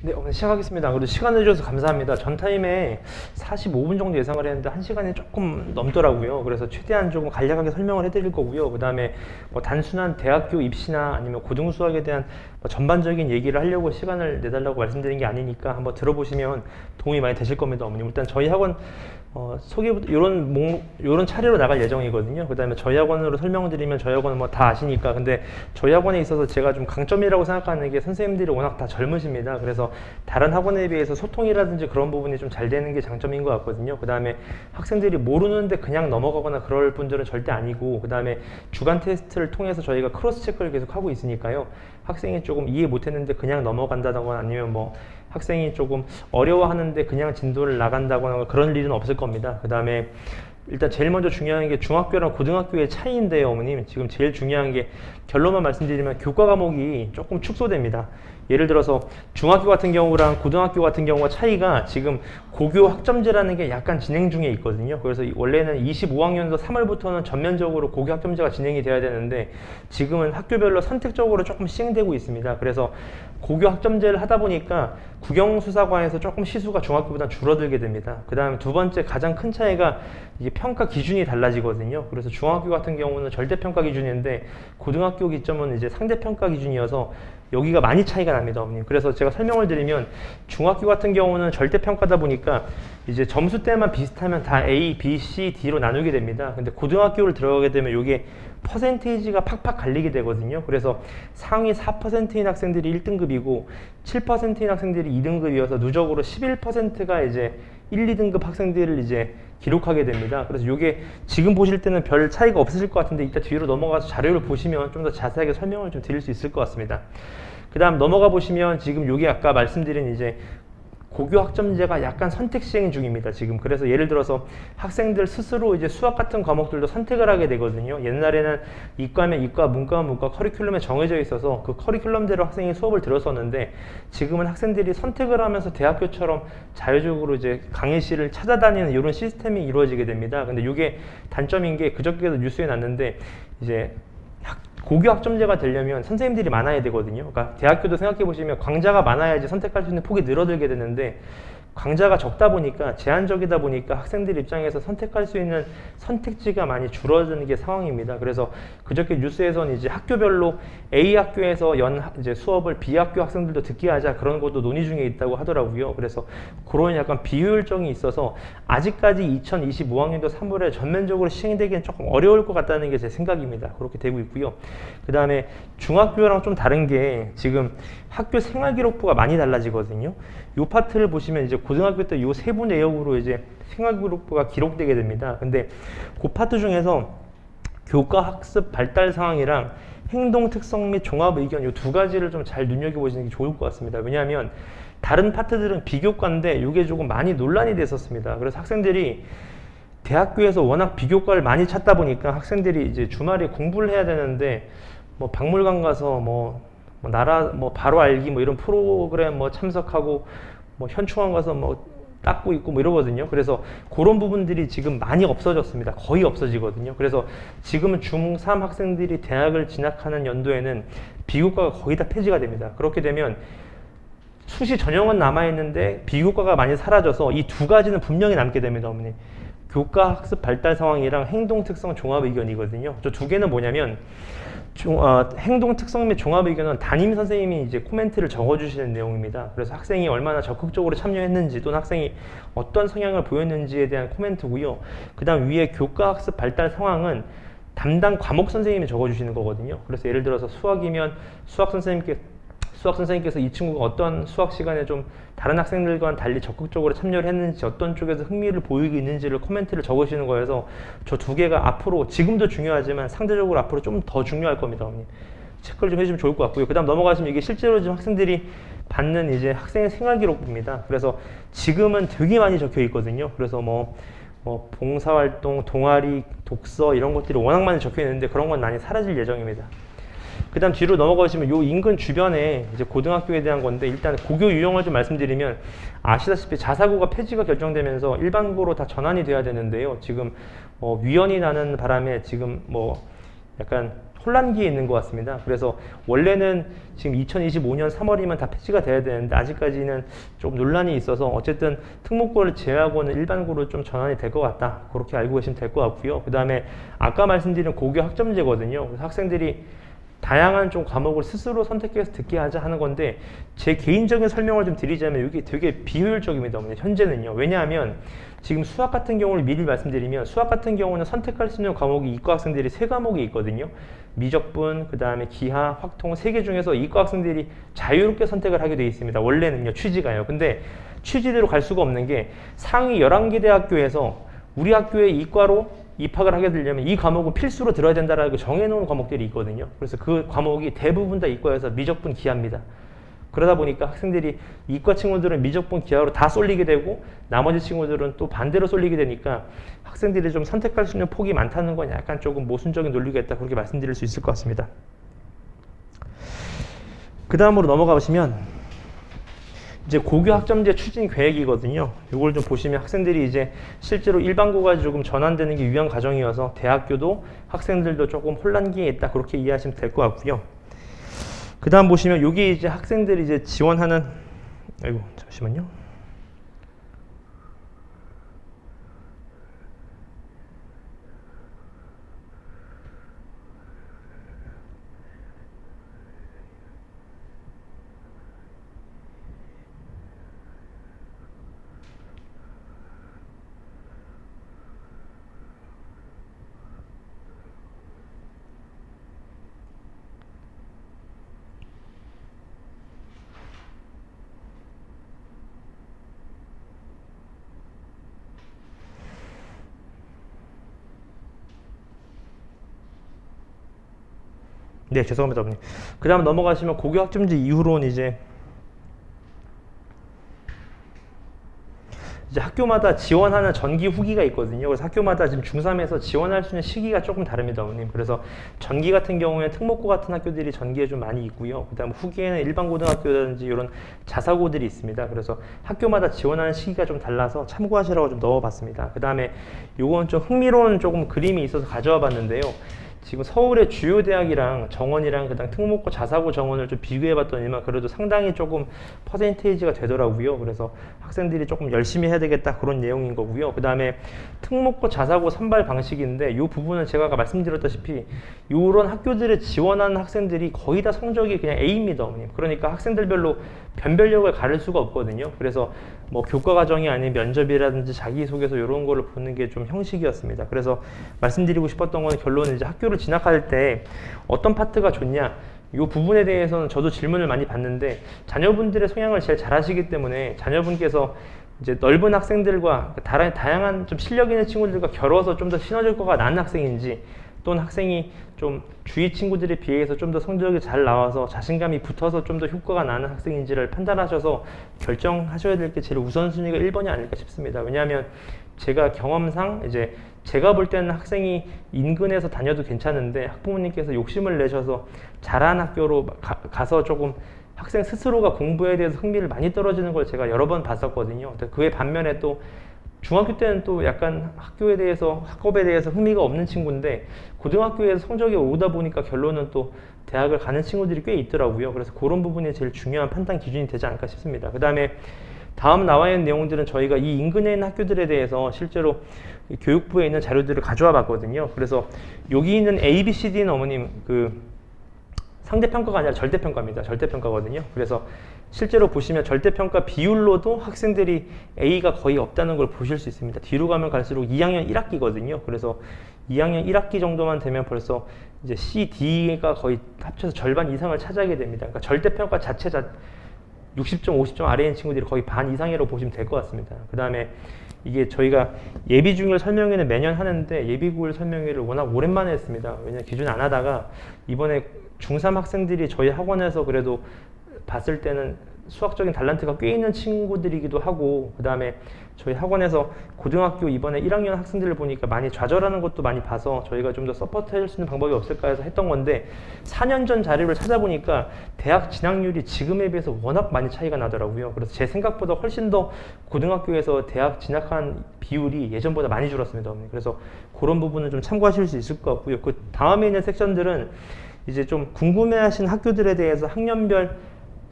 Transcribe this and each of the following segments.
네, 오늘 시작하겠습니다. 그래도 시간을 주셔서 감사합니다. 전 타임에 45분 정도 예상을 했는데 1시간이 조금 넘더라고요. 그래서 최대한 조금 간략하게 설명을 해드릴 거고요. 그 다음에 뭐 단순한 대학교 입시나 아니면 고등수학에 대한 뭐 전반적인 얘기를 하려고 시간을 내달라고 말씀드린 게 아니니까 한번 들어보시면 도움이 많이 되실 겁니다, 어머님. 일단 저희 학원 소개부터 요런 차례로 나갈 예정이거든요. 그 다음에 저희 학원으로 설명을 드리면 저희 학원은 뭐 다 아시니까. 근데 저희 학원에 있어서 제가 좀 강점이라고 생각하는 게 선생님들이 워낙 다 젊으십니다. 그래서 다른 학원에 비해서 소통이라든지 그런 부분이 좀 잘 되는 게 장점인 것 같거든요. 그 다음에 학생들이 모르는데 그냥 넘어가거나 그럴 분들은 절대 아니고, 그 다음에 주간 테스트를 통해서 저희가 크로스 체크를 계속 하고 있으니까요. 학생이 조금 이해 못했는데 그냥 넘어간다거나 아니면 뭐 학생이 조금 어려워하는데 그냥 진도를 나간다거나 그런 일은 없을 겁니다. 그 다음에 일단 제일 먼저 중요한 게 중학교랑 고등학교의 차이인데요, 어머님. 지금 제일 중요한 게 결론만 말씀드리면 교과 과목이 조금 축소됩니다. 예를 들어서 중학교 같은 경우랑 고등학교 같은 경우가 차이가 지금 고교 학점제라는 게 약간 진행 중에 있거든요. 그래서 원래는 25학년도 3월부터는 전면적으로 고교 학점제가 진행이 돼야 되는데 지금은 학교별로 선택적으로 조금 시행되고 있습니다. 그래서 고교 학점제를 하다 보니까 국영수사과에서 조금 시수가 중학교보다 줄어들게 됩니다. 그 다음에 두 번째 가장 큰 차이가 이게 평가 기준이 달라지거든요. 그래서 중학교 같은 경우는 절대평가 기준인데 고등학교 기점은 이제 상대평가 기준이어서 여기가 많이 차이가 납니다, 어머님. 그래서 제가 설명을 드리면 중학교 같은 경우는 절대평가다 보니까 이제 점수대만 비슷하면 다 A, B, C, D로 나누게 됩니다. 근데 고등학교를 들어가게 되면 이게 퍼센테이지가 팍팍 갈리게 되거든요. 그래서 상위 4%인 학생들이 1등급이고 7%인 학생들이 2등급이어서 누적으로 11%가 이제 1, 2등급 학생들을 이제 기록하게 됩니다. 그래서 이게 지금 보실 때는 별 차이가 없으실 것 같은데 이따 뒤로 넘어가서 자료를 보시면 좀 더 자세하게 설명을 좀 드릴 수 있을 것 같습니다. 그 다음 넘어가 보시면 지금 여기 아까 말씀드린 이제 고교 학점제가 약간 선택 시행 중입니다, 지금. 그래서 예를 들어서 학생들 스스로 이제 수학 같은 과목들도 선택을 하게 되거든요. 옛날에는 이과면 이과, 문과면 문과 커리큘럼에 정해져 있어서 그 커리큘럼대로 학생이 수업을 들었었는데 지금은 학생들이 선택을 하면서 대학교처럼 자유적으로 이제 강의실을 찾아다니는 이런 시스템이 이루어지게 됩니다. 근데 이게 단점인 게 그저께도 뉴스에 났는데 이제 고교 학점제가 되려면 선생님들이 많아야 되거든요. 그러니까 대학교도 생각해 보시면 강좌가 많아야지 선택할 수 있는 폭이 늘어들게 되는데 강좌가 적다 보니까 제한적이다 보니까 학생들 입장에서 선택할 수 있는 선택지가 많이 줄어드는 게 상황입니다. 그래서 그저께 뉴스에서는 이제 학교별로 A 학교에서 이제 수업을 B 학교 학생들도 듣게 하자 그런 것도 논의 중에 있다고 하더라고요. 그래서 그런 약간 비효율성이 있어서 아직까지 2025학년도 3월에 전면적으로 시행되기는 조금 어려울 것 같다는 게 제 생각입니다. 그렇게 되고 있고요. 그 다음에 중학교랑 좀 다른 게 지금 학교 생활기록부가 많이 달라지거든요. 이 파트를 보시면 이제 고등학교 때 이 세부 내역으로 이제 생활기록부가 기록되게 됩니다. 근데 그 파트 중에서 교과 학습 발달 상황이랑 행동 특성 및 종합 의견 이 두 가지를 좀 잘 눈여겨보시는 게 좋을 것 같습니다. 왜냐하면 다른 파트들은 비교과인데 이게 조금 많이 논란이 됐었습니다. 그래서 학생들이 대학교에서 워낙 비교과를 많이 찾다 보니까 학생들이 이제 주말에 공부를 해야 되는데 뭐 박물관 가서 뭐 나라 뭐 바로 알기 뭐 이런 프로그램 뭐 참석하고 뭐 현충원 가서 뭐 닦고 있고 뭐 이러거든요. 그래서 그런 부분들이 지금 많이 없어졌습니다. 거의 없어지거든요. 그래서 지금은 중3 학생들이 대학을 진학하는 연도에는 비교과가 거의 다 폐지가 됩니다. 그렇게 되면 수시 전형은 남아있는데 비교과가 많이 사라져서 이 두 가지는 분명히 남게 됩니다, 어머니. 교과 학습 발달 상황이랑 행동 특성 종합 의견이거든요. 저 두 개는 뭐냐면 행동 특성 및 종합 의견은 담임 선생님이 이제 코멘트를 적어주시는 내용입니다. 그래서 학생이 얼마나 적극적으로 참여했는지 또는 학생이 어떤 성향을 보였는지에 대한 코멘트고요. 그 다음 위에 교과 학습 발달 상황은 담당 과목 선생님이 적어주시는 거거든요. 그래서 예를 들어서 수학이면 수학 선생님께서 이 친구가 어떤 수학 시간에 좀 다른 학생들과는 달리 적극적으로 참여를 했는지 어떤 쪽에서 흥미를 보이고 있는지를 코멘트를 적으시는 거여서 저 두 개가 앞으로 지금도 중요하지만 상대적으로 앞으로 좀 더 중요할 겁니다, 어머니. 체크를 좀 해주시면 좋을 것 같고요. 그 다음 넘어가시면 이게 실제로 지금 학생들이 받는 이제 학생의 생활기록부입니다. 그래서 지금은 되게 많이 적혀 있거든요. 그래서 뭐 봉사활동, 동아리, 독서 이런 것들이 워낙 많이 적혀 있는데 그런 건 많이 사라질 예정입니다. 그 다음 뒤로 넘어가시면 요 인근 주변에 이제 고등학교에 대한 건데 일단 고교 유형을 좀 말씀드리면 아시다시피 자사고가 폐지가 결정되면서 일반고로 다 전환이 돼야 되는데요. 지금 위헌이 나는 바람에 지금 뭐 약간 혼란기에 있는 것 같습니다. 그래서 원래는 지금 2025년 3월이면 다 폐지가 돼야 되는데 아직까지는 좀 논란이 있어서 어쨌든 특목고를 제외하고는 일반고로 좀 전환이 될 것 같다. 그렇게 알고 계시면 될 것 같고요. 그 다음에 아까 말씀드린 고교 학점제거든요. 그래서 학생들이 다양한 좀 과목을 스스로 선택해서 듣게 하자 하는 건데 제 개인적인 설명을 좀 드리자면 이게 되게 비효율적입니다. 현재는요. 왜냐하면 지금 수학 같은 경우를 미리 말씀드리면 수학 같은 경우는 선택할 수 있는 과목이 이과 학생들이 3과목이 있거든요. 미적분, 그 다음에 기하, 확통 3개 중에서 이과 학생들이 자유롭게 선택을 하게 되어 있습니다. 원래는요. 취지가요. 근데 취지대로 갈 수가 없는 게 상위 11개 대학교에서 우리 학교에 이과로 입학을 하게 되려면 이 과목은 필수로 들어야 된다라고 정해놓은 과목들이 있거든요. 그래서 그 과목이 대부분 다 이과에서 미적분 기하입니다. 그러다 보니까 학생들이 이과 친구들은 미적분 기하로 다 쏠리게 되고 나머지 친구들은 또 반대로 쏠리게 되니까 학생들이 좀 선택할 수 있는 폭이 많다는 건 약간 조금 모순적인 논리가 있다 그렇게 말씀드릴 수 있을 것 같습니다. 그 다음으로 넘어가 보시면 이제 고교 학점제 추진 계획이거든요. 이걸 좀 보시면 학생들이 이제 실제로 일반고가 조금 전환되는 게 유한 과정이어서 대학교도 학생들도 조금 혼란기에 있다 그렇게 이해하시면 될 것 같고요. 그 다음 보시면 여기 이제 학생들이 이제 지원하는 아이고 잠시만요. 네, 죄송합니다, 어머님. 그 다음 넘어가시면 고교 학점제 이후로는 이제 학교마다 지원하는 전기 후기가 있거든요. 그래서 학교마다 지금 중3에서 지원할 수 있는 시기가 조금 다릅니다, 어머님. 그래서 전기 같은 경우에 특목고 같은 학교들이 전기에 좀 많이 있고요. 그 다음 후기에는 일반 고등학교라든지 이런 자사고들이 있습니다. 그래서 학교마다 지원하는 시기가 좀 달라서 참고하시라고 좀 넣어봤습니다. 그 다음에 요건 좀 흥미로운 조금 그림이 있어서 가져와 봤는데요. 지금 서울의 주요 대학이랑 정원이랑 그다음 특목고 자사고 정원을 좀 비교해 봤더니만 그래도 상당히 조금 퍼센테이지가 되더라고요. 그래서 학생들이 조금 열심히 해야 되겠다 그런 내용인 거고요. 그 다음에 특목고 자사고 선발 방식인데 이 부분은 제가 아까 말씀드렸다시피 이런 학교들에 지원하는 학생들이 거의 다 성적이 그냥 A입니다, 어머님. 그러니까 학생들별로 변별력을 가릴 수가 없거든요. 그래서 뭐 교과 과정이 아닌 면접이라든지 자기소개서 이런 거를 보는 게 좀 형식이었습니다. 그래서 말씀드리고 싶었던 건 결론은 이제 학교를 진학할 때 어떤 파트가 좋냐 이 부분에 대해서는 저도 질문을 많이 받는데 자녀분들의 성향을 제일 잘 아시기 때문에 자녀분께서 이제 넓은 학생들과 다양한 좀 실력 있는 친구들과 겨뤄서 좀 더 시너지효과가 나는 학생인지 또는 학생이 좀 주위 친구들에 비해서 좀 더 성적이 잘 나와서 자신감이 붙어서 좀 더 효과가 나는 학생인지를 판단하셔서 결정하셔야 될 게 제일 우선순위가 1번이 아닐까 싶습니다. 왜냐하면 제가 경험상 이제 제가 볼 때는 학생이 인근에서 다녀도 괜찮은데 학부모님께서 욕심을 내셔서 잘하는 학교로 가서 조금 학생 스스로가 공부에 대해서 흥미를 많이 떨어지는 걸 제가 여러 번 봤었거든요. 그의 반면에 또 중학교 때는 또 약간 학교에 대해서 학업에 대해서 흥미가 없는 친구인데 고등학교에서 성적이 오다 보니까 결론은 또 대학을 가는 친구들이 꽤 있더라고요. 그래서 그런 부분이 제일 중요한 판단 기준이 되지 않을까 싶습니다. 그 다음에 다음 나와 있는 내용들은 저희가 이 인근에 있는 학교들에 대해서 실제로 교육부에 있는 자료들을 가져와 봤거든요. 그래서 여기 있는 A, B, C, D는 어머님 그 상대평가가 아니라 절대평가입니다. 절대평가거든요. 그래서 실제로 보시면 절대평가 비율로도 학생들이 A가 거의 없다는 걸 보실 수 있습니다. 뒤로 가면 갈수록 2학년 1학기거든요. 그래서 2학년 1학기 정도만 되면 벌써 이제 C, D가 거의 합쳐서 절반 이상을 차지하게 됩니다. 그러니까 절대평가 자체 60점, 50점 아래인 친구들이 거의 반 이상이라고 보시면 될 것 같습니다. 그 다음에 이게 저희가 예비중일 설명회는 매년 하는데 예비고일 설명회를 워낙 오랜만에 했습니다. 왜냐면 기존에 안 하다가 이번에 중3 학생들이 저희 학원에서 그래도 봤을 때는 수학적인 달란트가 꽤 있는 친구들이기도 하고, 그 다음에 저희 학원에서 고등학교 이번에 1학년 학생들을 보니까 많이 좌절하는 것도 많이 봐서 저희가 좀 더 서포트 해줄 수 있는 방법이 없을까 해서 했던 건데, 4년 전 자료를 찾아보니까 대학 진학률이 지금에 비해서 워낙 많이 차이가 나더라고요. 그래서 제 생각보다 훨씬 더 고등학교에서 대학 진학한 비율이 예전보다 많이 줄었습니다. 그래서 그런 부분은 좀 참고하실 수 있을 것 같고요. 그 다음에 있는 섹션들은 이제 좀 궁금해하신 학교들에 대해서 학년별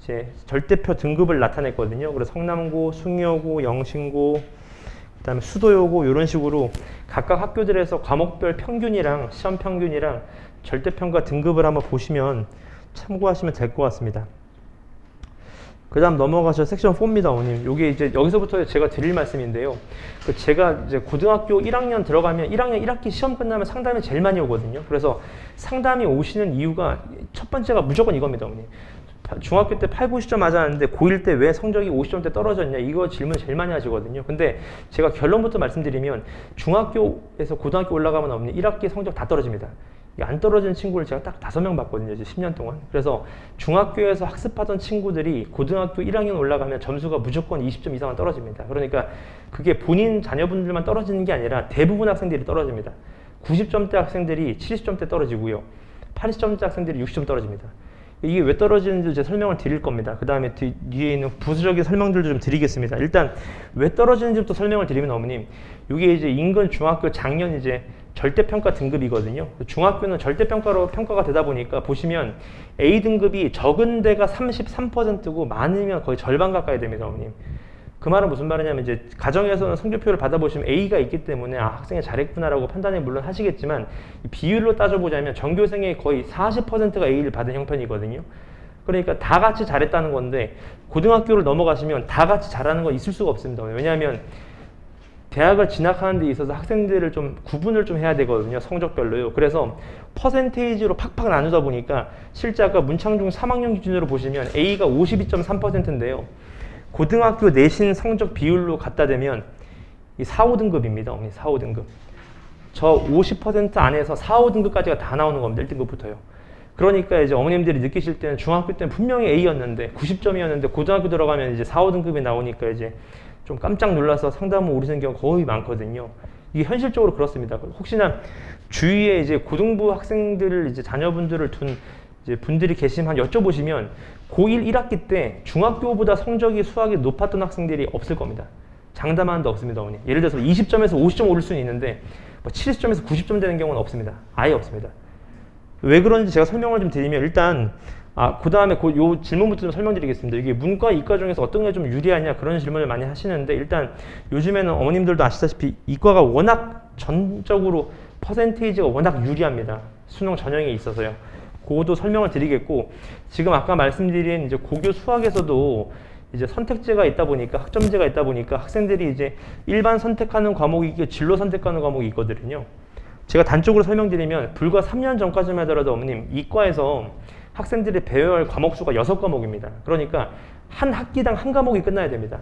이제 절대표 등급을 나타냈거든요. 그래서 성남고, 숭여고, 영신고, 그다음에 수도여고 이런 식으로 각각 학교들에서 과목별 평균이랑 시험 평균이랑 절대평가 등급을 한번 보시면 참고하시면 될 것 같습니다. 그 다음 넘어가서 섹션 4입니다, 어머님. 요게 이제 여기서부터 제가 드릴 말씀인데요. 제가 이제 고등학교 1학년 들어가면 1학년 1학기 시험 끝나면 상담이 제일 많이 오거든요. 그래서 상담이 오시는 이유가 첫 번째가 무조건 이겁니다, 어머님. 중학교 때 8, 90점 맞았는데 고1 때 왜 성적이 50점대 떨어졌냐, 이거 질문 제일 많이 하시거든요. 근데 제가 결론부터 말씀드리면 중학교에서 고등학교 올라가면 어머니 1학기 성적 다 떨어집니다. 안 떨어지는 친구를 제가 딱 5명 봤거든요, 이제 10년 동안. 그래서 중학교에서 학습하던 친구들이 고등학교 1학년 올라가면 점수가 무조건 20점 이상은 떨어집니다. 그러니까 그게 본인 자녀분들만 떨어지는 게 아니라 대부분 학생들이 떨어집니다. 90점대 학생들이 70점대 떨어지고요, 80점대 학생들이 60점 떨어집니다. 이게 왜 떨어지는지 제가 설명을 드릴 겁니다. 그 다음에 뒤에 있는 부수적인 설명들도 좀 드리겠습니다. 일단 왜 떨어지는지부터 설명을 드리면, 어머님, 이게 이제 인근 중학교 작년 이제 절대평가 등급이거든요. 중학교는 절대평가로 평가가 되다 보니까 보시면 A등급이 적은 데가 33%고 많으면 거의 절반 가까이 됩니다, 어머님. 그 말은 무슨 말이냐면, 이제 가정에서는 성적표를 받아보시면 A가 있기 때문에 학생이 잘했구나라고 판단을 물론 하시겠지만, 비율로 따져보자면 전교생의 거의 40%가 A를 받은 형편이거든요. 그러니까 다 같이 잘했다는 건데, 고등학교를 넘어가시면 다 같이 잘하는 건 있을 수가 없습니다. 왜냐하면 대학을 진학하는 데 있어서 학생들을 좀 구분을 좀 해야 되거든요, 성적별로요. 그래서 퍼센테이지로 팍팍 나누다 보니까 실제 아까 문창중 3학년 기준으로 보시면 A가 52.3%인데요. 고등학교 내신 성적 비율로 갖다 대면 이 4, 5등급입니다. 어머니, 4, 5등급. 저 50% 안에서 4, 5등급까지가 다 나오는 겁니다. 1등급부터요. 그러니까 이제 어머님들이 느끼실 때는 중학교 때는 분명히 A였는데 90점이었는데 고등학교 들어가면 이제 4, 5등급이 나오니까 이제 좀 깜짝 놀라서 상담을 오르는 경우가 거의 많거든요. 이게 현실적으로 그렇습니다. 혹시나 주위에 이제 고등부 학생들을 이제 자녀분들을 둔 이제 분들이 계시면 여쭤보시면 고1 1학기 때 중학교보다 성적이 수학이 높았던 학생들이 없을 겁니다. 장담하는데 없습니다, 어머니. 예를 들어서 20점에서 50점 오를 수는 있는데 70점에서 90점 되는 경우는 없습니다. 아예 없습니다. 왜 그런지 제가 설명을 좀 드리면, 일단 그 다음에 요 질문부터 좀 설명드리겠습니다. 이게 문과, 이과 중에서 어떤 게 좀 유리하냐, 그런 질문을 많이 하시는데, 일단 요즘에는 어머님들도 아시다시피 이과가 워낙 전적으로 퍼센테이지가 워낙 유리합니다. 수능 전형에 있어서요. 그것도 설명을 드리겠고, 지금 아까 말씀드린 이제 고교 수학에서도 이제 선택제가 있다 보니까, 학점제가 있다 보니까 학생들이 이제 일반 선택하는 과목이 있고 진로 선택하는 과목이 있거든요. 제가 단적으로 설명드리면, 불과 3년 전까지만 하더라도 어머님, 이과에서 학생들이 배워야 할 과목 수가 6과목입니다. 그러니까 한 학기당 한 과목이 끝나야 됩니다.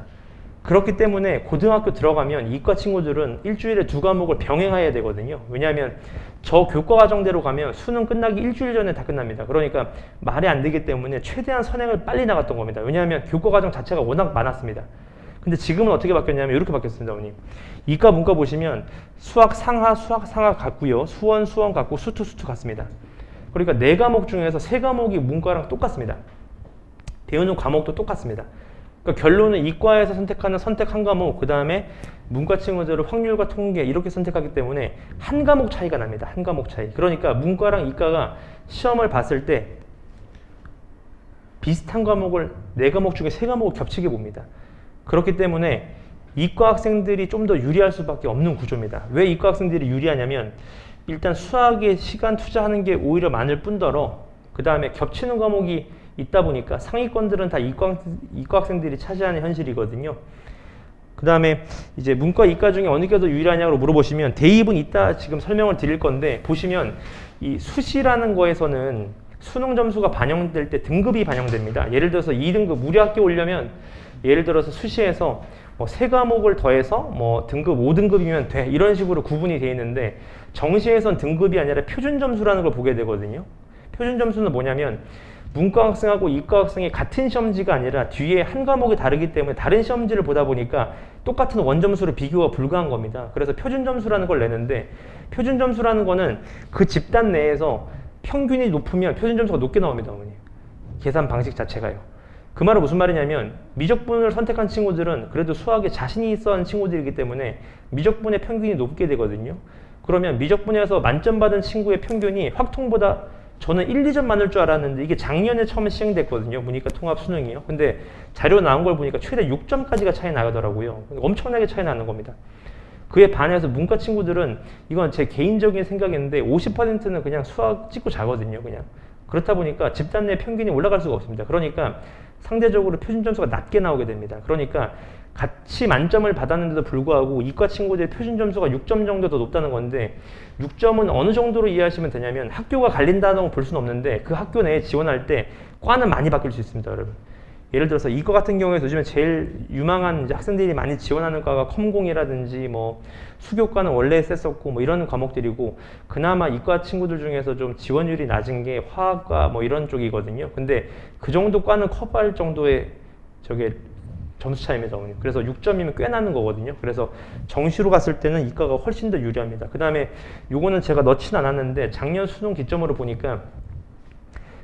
그렇기 때문에 고등학교 들어가면 이과 친구들은 일주일에 2과목을 병행해야 되거든요. 왜냐하면 저 교과 과정대로 가면 수능 끝나기 일주일 전에 다 끝납니다. 그러니까 말이 안 되기 때문에 최대한 선행을 빨리 나갔던 겁니다. 왜냐하면 교과 과정 자체가 워낙 많았습니다. 근데 지금은 어떻게 바뀌었냐면 이렇게 바뀌었습니다, 어머님. 이과 문과 보시면 수학 상하 같고요, 수원 같고, 수투 같습니다. 그러니까 4과목 중에서 3과목이 문과랑 똑같습니다. 배우는 과목도 똑같습니다. 그러니까 결론은 이과에서 선택하는 선택 한 과목, 그 다음에 문과 친구들은 확률과 통계 이렇게 선택하기 때문에 한 과목 차이가 납니다. 한 과목 차이. 그러니까 문과랑 이과가 시험을 봤을 때 비슷한 과목을 4과목 중에 3과목을 겹치게 봅니다. 그렇기 때문에 이과 학생들이 좀 더 유리할 수밖에 없는 구조입니다. 왜 이과 학생들이 유리하냐면, 일단 수학에 시간 투자하는 게 오히려 많을 뿐더러 그 다음에 겹치는 과목이 있다 보니까 상위권들은 다 이과 학생들이 차지하는 현실이거든요. 그 다음에 이제 문과, 이과 중에 어느 게 더 유리하냐고 물어보시면 대입은 이따 지금 설명을 드릴 건데, 보시면 이 수시라는 거에서는 수능 점수가 반영될 때 등급이 반영됩니다. 예를 들어서 2등급 우리 학교 오려면 예를 들어서 수시에서 3과목을 더해서 등급 5등급이면 돼, 이런 식으로 구분이 되어 있는데, 정시에선 등급이 아니라 표준 점수라는 걸 보게 되거든요. 표준 점수는 뭐냐면 문과 학생하고 이과 학생이 같은 시험지가 아니라 뒤에 한 과목이 다르기 때문에 다른 시험지를 보다 보니까 똑같은 원점수로 비교가 불가한 겁니다. 그래서 표준점수라는 걸 내는데 표준점수라는 거는 그 집단 내에서 평균이 높으면 표준점수가 높게 나옵니다. 어머니. 계산 방식 자체가요. 그 말은 무슨 말이냐면 미적분을 선택한 친구들은 그래도 수학에 자신이 있어 하는 친구들이기 때문에 미적분의 평균이 높게 되거든요. 그러면 미적분에서 만점 받은 친구의 평균이 확통보다 저는 1, 2점 많을 줄 알았는데 이게 작년에 처음에 시행됐거든요. 문이과 통합 수능이요. 근데 자료 나온 걸 보니까 최대 6점까지가 차이 나더라고요. 엄청나게 차이 나는 겁니다. 그에 반해서 문과 친구들은 이건 제 개인적인 생각인데 50%는 그냥 수학 찍고 자거든요. 그냥. 그렇다 보니까 집단 내 평균이 올라갈 수가 없습니다. 그러니까 상대적으로 표준 점수가 낮게 나오게 됩니다. 그러니까 같이 만점을 받았는데도 불구하고 이과 친구들의 표준 점수가 6점 정도 더 높다는 건데 6점은 어느 정도로 이해하시면 되냐면 학교가 갈린다고 볼 수는 없는데 그 학교 내에 지원할 때 과는 많이 바뀔 수 있습니다. 여러분. 예를 들어서 이과 같은 경우에 요즘에 제일 유망한 이제 학생들이 많이 지원하는 과가 컴공이라든지 뭐 수교과는 원래 셌었고 뭐 이런 과목들이고 그나마 이과 친구들 중에서 좀 지원율이 낮은 게 화학과 뭐 이런 쪽이거든요. 근데 그 정도 과는 커버할 정도의 저게 점수 차이입니다. 그래서 6점이면 꽤 나는 거거든요. 그래서 정시로 갔을 때는 이과가 훨씬 더 유리합니다. 그 다음에 요거는 제가 넣진 않았는데 작년 수능 기점으로 보니까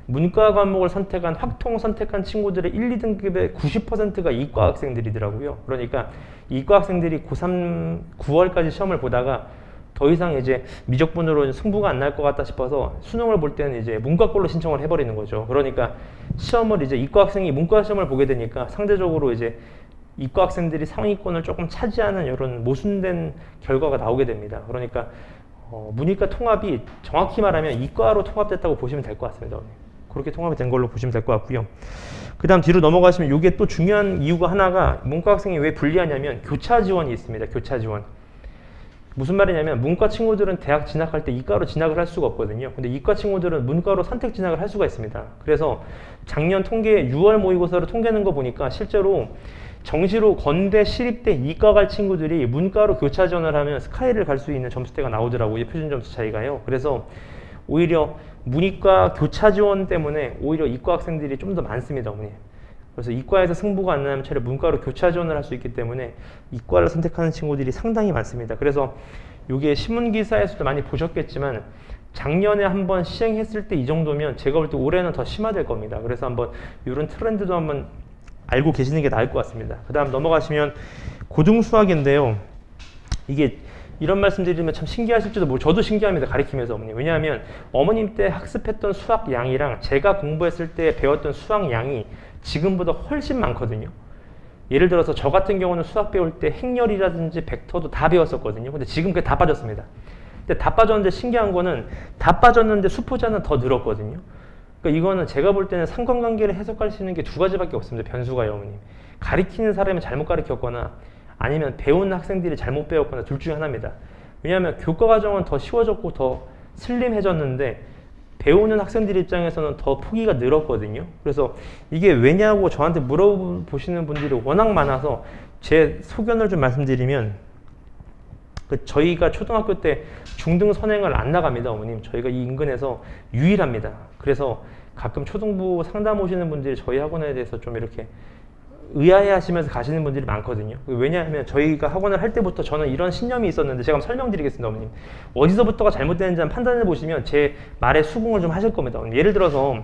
문과 과목을 선택한 확통 선택한 친구들의 1, 2등급의 90%가 이과 학생들이더라고요. 그러니까 이과 학생들이 고3 9월까지 시험을 보다가 더 이상 이제 미적분으로 승부가 안 날 것 같다 싶어서 수능을 볼 때는 이제 문과 걸로 신청을 해버리는 거죠. 그러니까 시험을 이제 이과 학생이 문과 시험을 보게 되니까 상대적으로 이제 이과 학생들이 상위권을 조금 차지하는 이런 모순된 결과가 나오게 됩니다. 그러니까 문이과 통합이 정확히 말하면 이과로 통합됐다고 보시면 될 것 같습니다. 그렇게 통합이 된 걸로 보시면 될 것 같고요. 그 다음 뒤로 넘어가시면 이게 또 중요한 이유가 하나가 문과 학생이 왜 불리하냐면 교차 지원이 있습니다. 교차 지원. 무슨 말이냐면 문과 친구들은 대학 진학할 때 이과로 진학을 할 수가 없거든요. 근데 이과 친구들은 문과로 선택 진학을 할 수가 있습니다. 그래서 작년 통계 6월 모의고사로 통계는 거 보니까 실제로 정시로 건대 시립대 이과 갈 친구들이 문과로 교차 지원을 하면 스카이를 갈 수 있는 점수대가 나오더라고요. 표준 점수 차이가요. 그래서 오히려 문이과 교차 지원 때문에 오히려 이과 학생들이 좀 더 많습니다. 어머니. 그래서 이과에서 승부가 안 나면 차라리 문과로 교차 지원을 할 수 있기 때문에 이과를 선택하는 친구들이 상당히 많습니다. 그래서 이게 신문기사에서도 많이 보셨겠지만 작년에 한번 시행했을 때 이 정도면 제가 볼 때 올해는 더 심화될 겁니다. 그래서 한번 이런 트렌드도 한번 알고 계시는 게 나을 것 같습니다. 그 다음 넘어가시면 고등수학인데요. 이게 이런 말씀 드리면 참 신기하실지도 모르고 저도 신기합니다. 가르치면서 어머님. 왜냐하면 어머님 때 학습했던 수학 양이랑 제가 공부했을 때 배웠던 수학 양이 지금보다 훨씬 많거든요. 예를 들어서 저 같은 경우는 수학 배울 때 행렬이라든지 벡터도 다 배웠었거든요. 근데 지금 그게 다 빠졌습니다. 근데 다 빠졌는데 신기한 거는 다 빠졌는데 수포자는 더 늘었거든요. 그러니까 이거는 제가 볼 때는 상관관계를 해석할 수 있는 게 두 가지밖에 없습니다. 변수가요, 어머님. 가르치는 사람이 잘못 가르쳤거나 아니면 배우는 학생들이 잘못 배웠거나 둘 중에 하나입니다. 왜냐하면 교과 과정은 더 쉬워졌고 더 슬림해졌는데 배우는 학생들 입장에서는 더 포기가 늘었거든요. 그래서 이게 왜냐고 저한테 물어보시는 분들이 워낙 많아서 제 소견을 좀 말씀드리면 저희가 초등학교 때 중등 선행을 안 나갑니다. 어머님. 저희가 이 인근에서 유일합니다. 그래서 가끔 초등부 상담 오시는 분들이 저희 학원에 대해서 좀 이렇게 의아해 하시면서 가시는 분들이 많거든요. 왜냐하면 저희가 학원을 할 때부터 저는 이런 신념이 있었는데 제가 한번 설명드리겠습니다. 어머님. 어디서부터가 잘못되는지 한번 판단해 보시면 제 말에 수긍을 좀 하실 겁니다. 어머님. 예를 들어서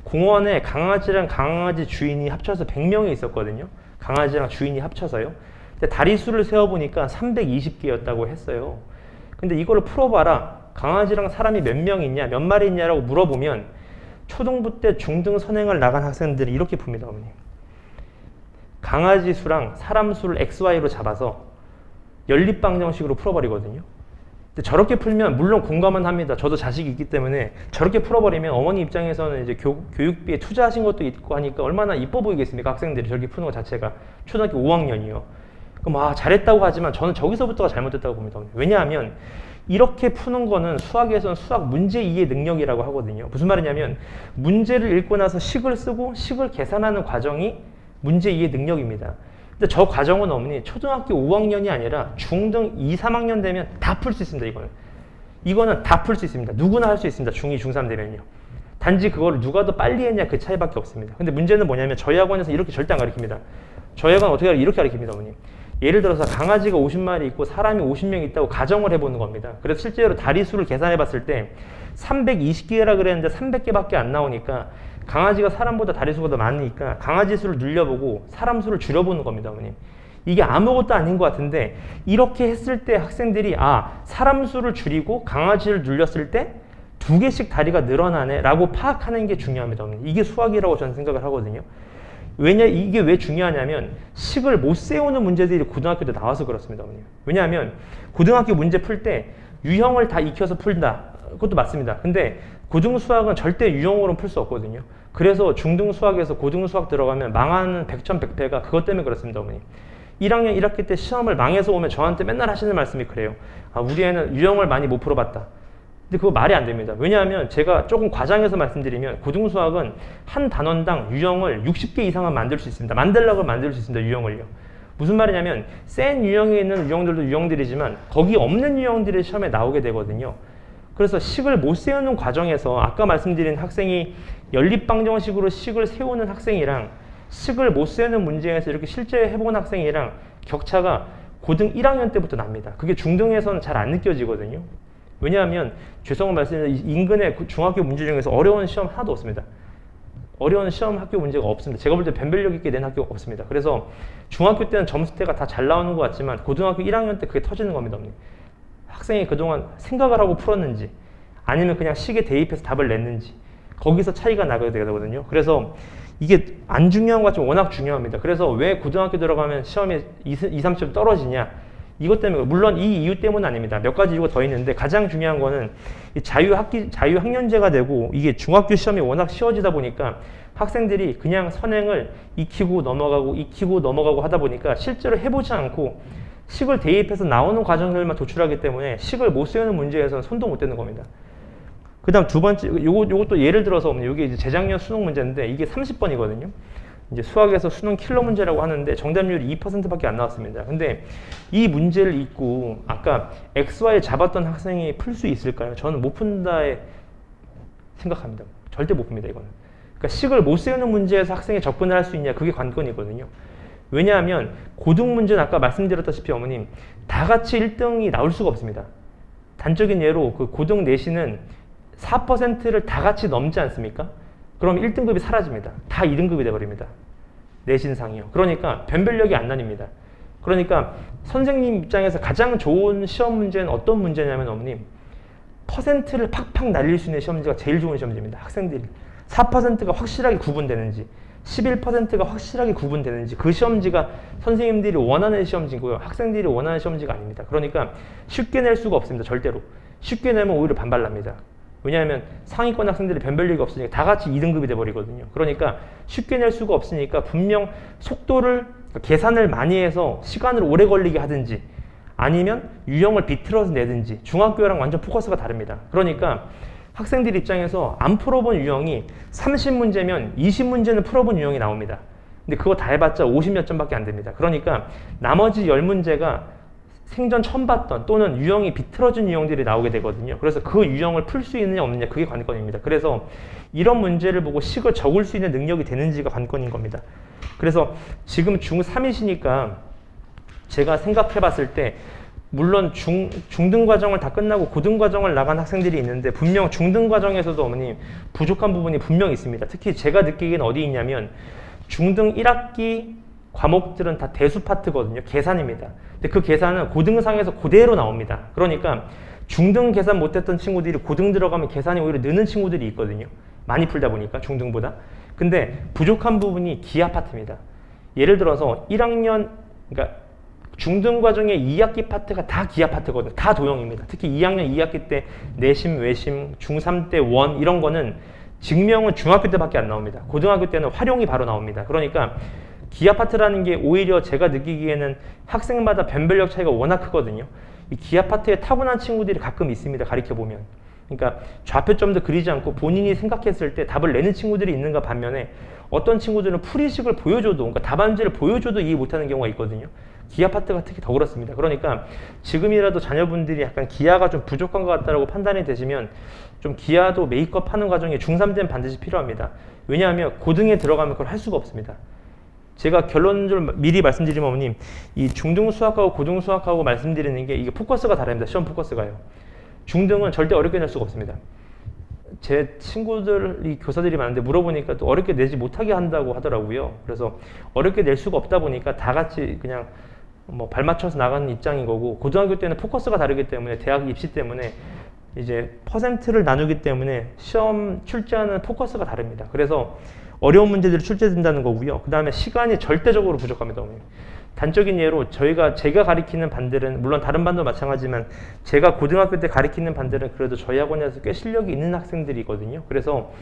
공원에 강아지랑 강아지 주인이 합쳐서 100명이 있었거든요. 강아지랑 주인이 합쳐서요. 근데 다리수를 세어보니까 320개였다고 했어요. 근데 이거를 풀어봐라. 강아지랑 사람이 몇 명 있냐, 몇 마리 있냐라고 물어보면 초등부 때 중등 선행을 나간 학생들이 이렇게 풉니다. 어머님. 강아지 수랑 사람 수를 XY로 잡아서 연립방 정식으로 풀어버리거든요. 근데 저렇게 풀면 물론 공감은 합니다. 저도 자식이 있기 때문에 저렇게 풀어버리면 어머니 입장에서는 이제 교육비에 투자하신 것도 있고 하니까 얼마나 이뻐 보이겠습니까? 학생들이 저렇게 푸는 것 자체가 초등학교 5학년이요. 그럼 잘했다고 하지만 저는 저기서부터가 잘못됐다고 봅니다. 왜냐하면 이렇게 푸는 거는 수학에서는 수학 문제 이해 능력이라고 하거든요. 무슨 말이냐면 문제를 읽고 나서 식을 쓰고 식을 계산하는 과정이 문제 이해 능력입니다. 근데 저 과정은 어머니 초등학교 5학년이 아니라 중등 2, 3학년 되면 다 풀 수 있습니다. 이거는 다 풀 수 있습니다. 누구나 할 수 있습니다. 중2, 중3 되면요. 단지 그거를 누가 더 빨리 했냐 그 차이밖에 없습니다. 근데 문제는 뭐냐면 저희 학원에서 이렇게 절대 안 가르칩니다. 저희 학원 어떻게 이렇게 가르칩니다, 어머님. 예를 들어서 강아지가 50마리 있고 사람이 50명 있다고 가정을 해보는 겁니다. 그래서 실제로 다리수를 계산해 봤을 때 320개라 그랬는데 300개밖에 안 나오니까 강아지가 사람보다 다리수가 더 많으니까 강아지 수를 늘려보고 사람 수를 줄여보는 겁니다, 어머님. 이게 아무것도 아닌 것 같은데 이렇게 했을 때 학생들이 사람 수를 줄이고 강아지를 늘렸을 때 2개씩 다리가 늘어나네 라고 파악하는 게 중요합니다, 어머님. 이게 수학이라고 저는 생각을 하거든요. 이게 왜 중요하냐면 식을 못 세우는 문제들이 고등학교 때 나와서 그렇습니다, 어머님. 왜냐하면 고등학교 문제 풀 때 유형을 다 익혀서 풀다. 그것도 맞습니다. 근데 고등 수학은 절대 유형으로는 풀 수 없거든요. 그래서 중등 수학에서 고등 수학 들어가면 망하는 백천백패가 그것 때문에 그렇습니다, 어머님. 1학년 1학기 때 시험을 망해서 오면 저한테 맨날 하시는 말씀이 그래요. 우리 애는 유형을 많이 못 풀어봤다. 근데 그거 말이 안 됩니다. 왜냐하면 제가 조금 과장해서 말씀드리면 고등수학은 한 단원당 유형을 60개 이상은 만들 수 있습니다. 만들라고 만들 수 있습니다. 유형을요. 무슨 말이냐면 센 유형에 있는 유형들도 유형들이지만 거기 없는 유형들이 시험에 나오게 되거든요. 그래서 식을 못 세우는 과정에서 아까 말씀드린 학생이 연립방정식으로 식을 세우는 학생이랑 식을 못 세우는 문제에서 이렇게 실제 해본 학생이랑 격차가 고등 1학년 때부터 납니다. 그게 중등에서는 잘 안 느껴지거든요. 왜냐하면 죄송한 말씀인데 인근의 중학교 문제 중에서 어려운 시험 하나도 없습니다. 어려운 시험 학교 문제가 없습니다. 제가 볼 때 변별력 있게 낸 학교가 없습니다. 그래서 중학교 때는 점수대가 다 잘 나오는 것 같지만 고등학교 1학년 때 그게 터지는 겁니다. 학생이 그동안 생각을 하고 풀었는지 아니면 그냥 식에 대입해서 답을 냈는지 거기서 차이가 나게 되거든요. 그래서 이게 안 중요한 것 같지만 워낙 중요합니다. 그래서 왜 고등학교 들어가면 시험에 2, 30점 떨어지냐 이것 때문에, 물론 이 이유 때문은 아닙니다. 몇 가지 이유가 더 있는데 가장 중요한 거는 자유학년제가 되고 이게 중학교 시험이 워낙 쉬워지다 보니까 학생들이 그냥 선행을 익히고 넘어가고 하다 보니까 실제로 해보지 않고 식을 대입해서 나오는 과정들만 도출하기 때문에 식을 못 세우는 문제에서는 손도 못 대는 겁니다. 그 다음 두 번째, 요것도 예를 들어서 이게 이제 재작년 수능 문제인데 이게 30번이거든요. 이제 수학에서 수능 킬러 문제라고 하는데 정답률이 2%밖에 안 나왔습니다. 근데 이 문제를 읽고 아까 XY 잡았던 학생이 풀 수 있을까요? 저는 못 푼다에 생각합니다. 절대 못 풉니다, 이거는. 그러니까 식을 못 세우는 문제에서 학생이 접근을 할 수 있냐, 그게 관건이거든요. 왜냐하면 고등 문제는 아까 말씀드렸다시피 어머님 다 같이 1등이 나올 수가 없습니다. 단적인 예로 그 고등 내신은 4%를 다 같이 넘지 않습니까? 그럼 1등급이 사라집니다. 다 2등급이 돼버립니다. 내신상이요. 그러니까 변별력이 안 나뉩니다. 그러니까 선생님 입장에서 가장 좋은 시험 문제는 어떤 문제냐면 어머님 퍼센트를 팍팍 날릴 수 있는 시험 문제가 제일 좋은 시험 문제입니다. 학생들이 4%가 확실하게 구분되는지 11%가 확실하게 구분되는지 그 시험지가 선생님들이 원하는 시험지고요. 학생들이 원하는 시험지가 아닙니다. 그러니까 쉽게 낼 수가 없습니다. 절대로. 쉽게 내면 오히려 반발납니다. 왜냐하면 상위권 학생들이 변별력이 없으니까 다 같이 2등급이 돼버리거든요. 그러니까 쉽게 낼 수가 없으니까 분명 속도를 계산을 많이 해서 시간을 오래 걸리게 하든지 아니면 유형을 비틀어서 내든지 중학교랑 완전 포커스가 다릅니다. 그러니까 학생들 입장에서 안 풀어본 유형이 30문제면 20문제는 풀어본 유형이 나옵니다. 근데 그거 다 해봤자 50몇 점밖에 안 됩니다. 그러니까 나머지 10문제가 생전 처음 봤던 또는 유형이 비틀어진 유형들이 나오게 되거든요. 그래서 그 유형을 풀 수 있느냐 없느냐 그게 관건입니다. 그래서 이런 문제를 보고 식을 적을 수 있는 능력이 되는지가 관건인 겁니다. 그래서 지금 중3이시니까 제가 생각해 봤을 때 물론 중등 과정을 다 끝나고 고등 과정을 나간 학생들이 있는데 분명 중등 과정에서도 어머님 부족한 부분이 분명 있습니다. 특히 제가 느끼기엔 어디 있냐면 중등 1학기 과목들은 다 대수 파트거든요. 계산입니다. 근데 그 계산은 고등상에서 그대로 나옵니다. 그러니까 중등 계산 못했던 친구들이 고등 들어가면 계산이 오히려 느는 친구들이 있거든요. 많이 풀다 보니까 중등보다. 근데 부족한 부분이 기하 파트입니다. 예를 들어서 1학년 그러니까 중등 과정의 2학기 파트가 다 기하 파트거든요. 다 도형입니다. 특히 2학년 2학기 때 내심, 외심, 중3 때 원 이런 거는 증명은 중학교 때밖에 안 나옵니다. 고등학교 때는 활용이 바로 나옵니다. 그러니까 기하 파트라는 게 오히려 제가 느끼기에는 학생마다 변별력 차이가 워낙 크거든요. 이 기하 파트에 타고난 친구들이 가끔 있습니다. 가르쳐보면. 그러니까 좌표점도 그리지 않고 본인이 생각했을 때 답을 내는 친구들이 있는가 반면에 어떤 친구들은 풀이식을 보여줘도 그러니까 답안지를 보여줘도 이해 못하는 경우가 있거든요. 기하 파트가 특히 더 그렇습니다. 그러니까 지금이라도 자녀분들이 약간 기하가 좀 부족한 것 같다라고 판단이 되시면 좀 기하도 메이크업 하는 과정에 중3 때는 반드시 필요합니다. 왜냐하면 고등에 들어가면 그걸 할 수가 없습니다. 제가 결론적으로 미리 말씀드리면 어머님, 이 중등 수학하고 고등 수학하고 말씀드리는 게 이게 포커스가 다릅니다. 시험 포커스가요. 중등은 절대 어렵게 낼 수가 없습니다. 제 친구들이 교사들이 많은데 물어보니까 또 어렵게 내지 못하게 한다고 하더라고요. 그래서 어렵게 낼 수가 없다 보니까 다 같이 그냥 뭐 발맞춰서 나가는 입장인 거고, 고등학교 때는 포커스가 다르기 때문에 대학 입시 때문에 이제 퍼센트를 나누기 때문에 시험 출제하는 포커스가 다릅니다. 그래서 어려운 문제들이 출제된다는 거고요. 그 다음에 시간이 절대적으로 부족합니다. 어머님. 단적인 예로 제가 가리키는 반들은 물론 다른 반도 마찬가지지만 제가 고등학교 때 가리키는 반들은 그래도 저희 학원에서 꽤 실력이 있는 학생들이거든요. 그래서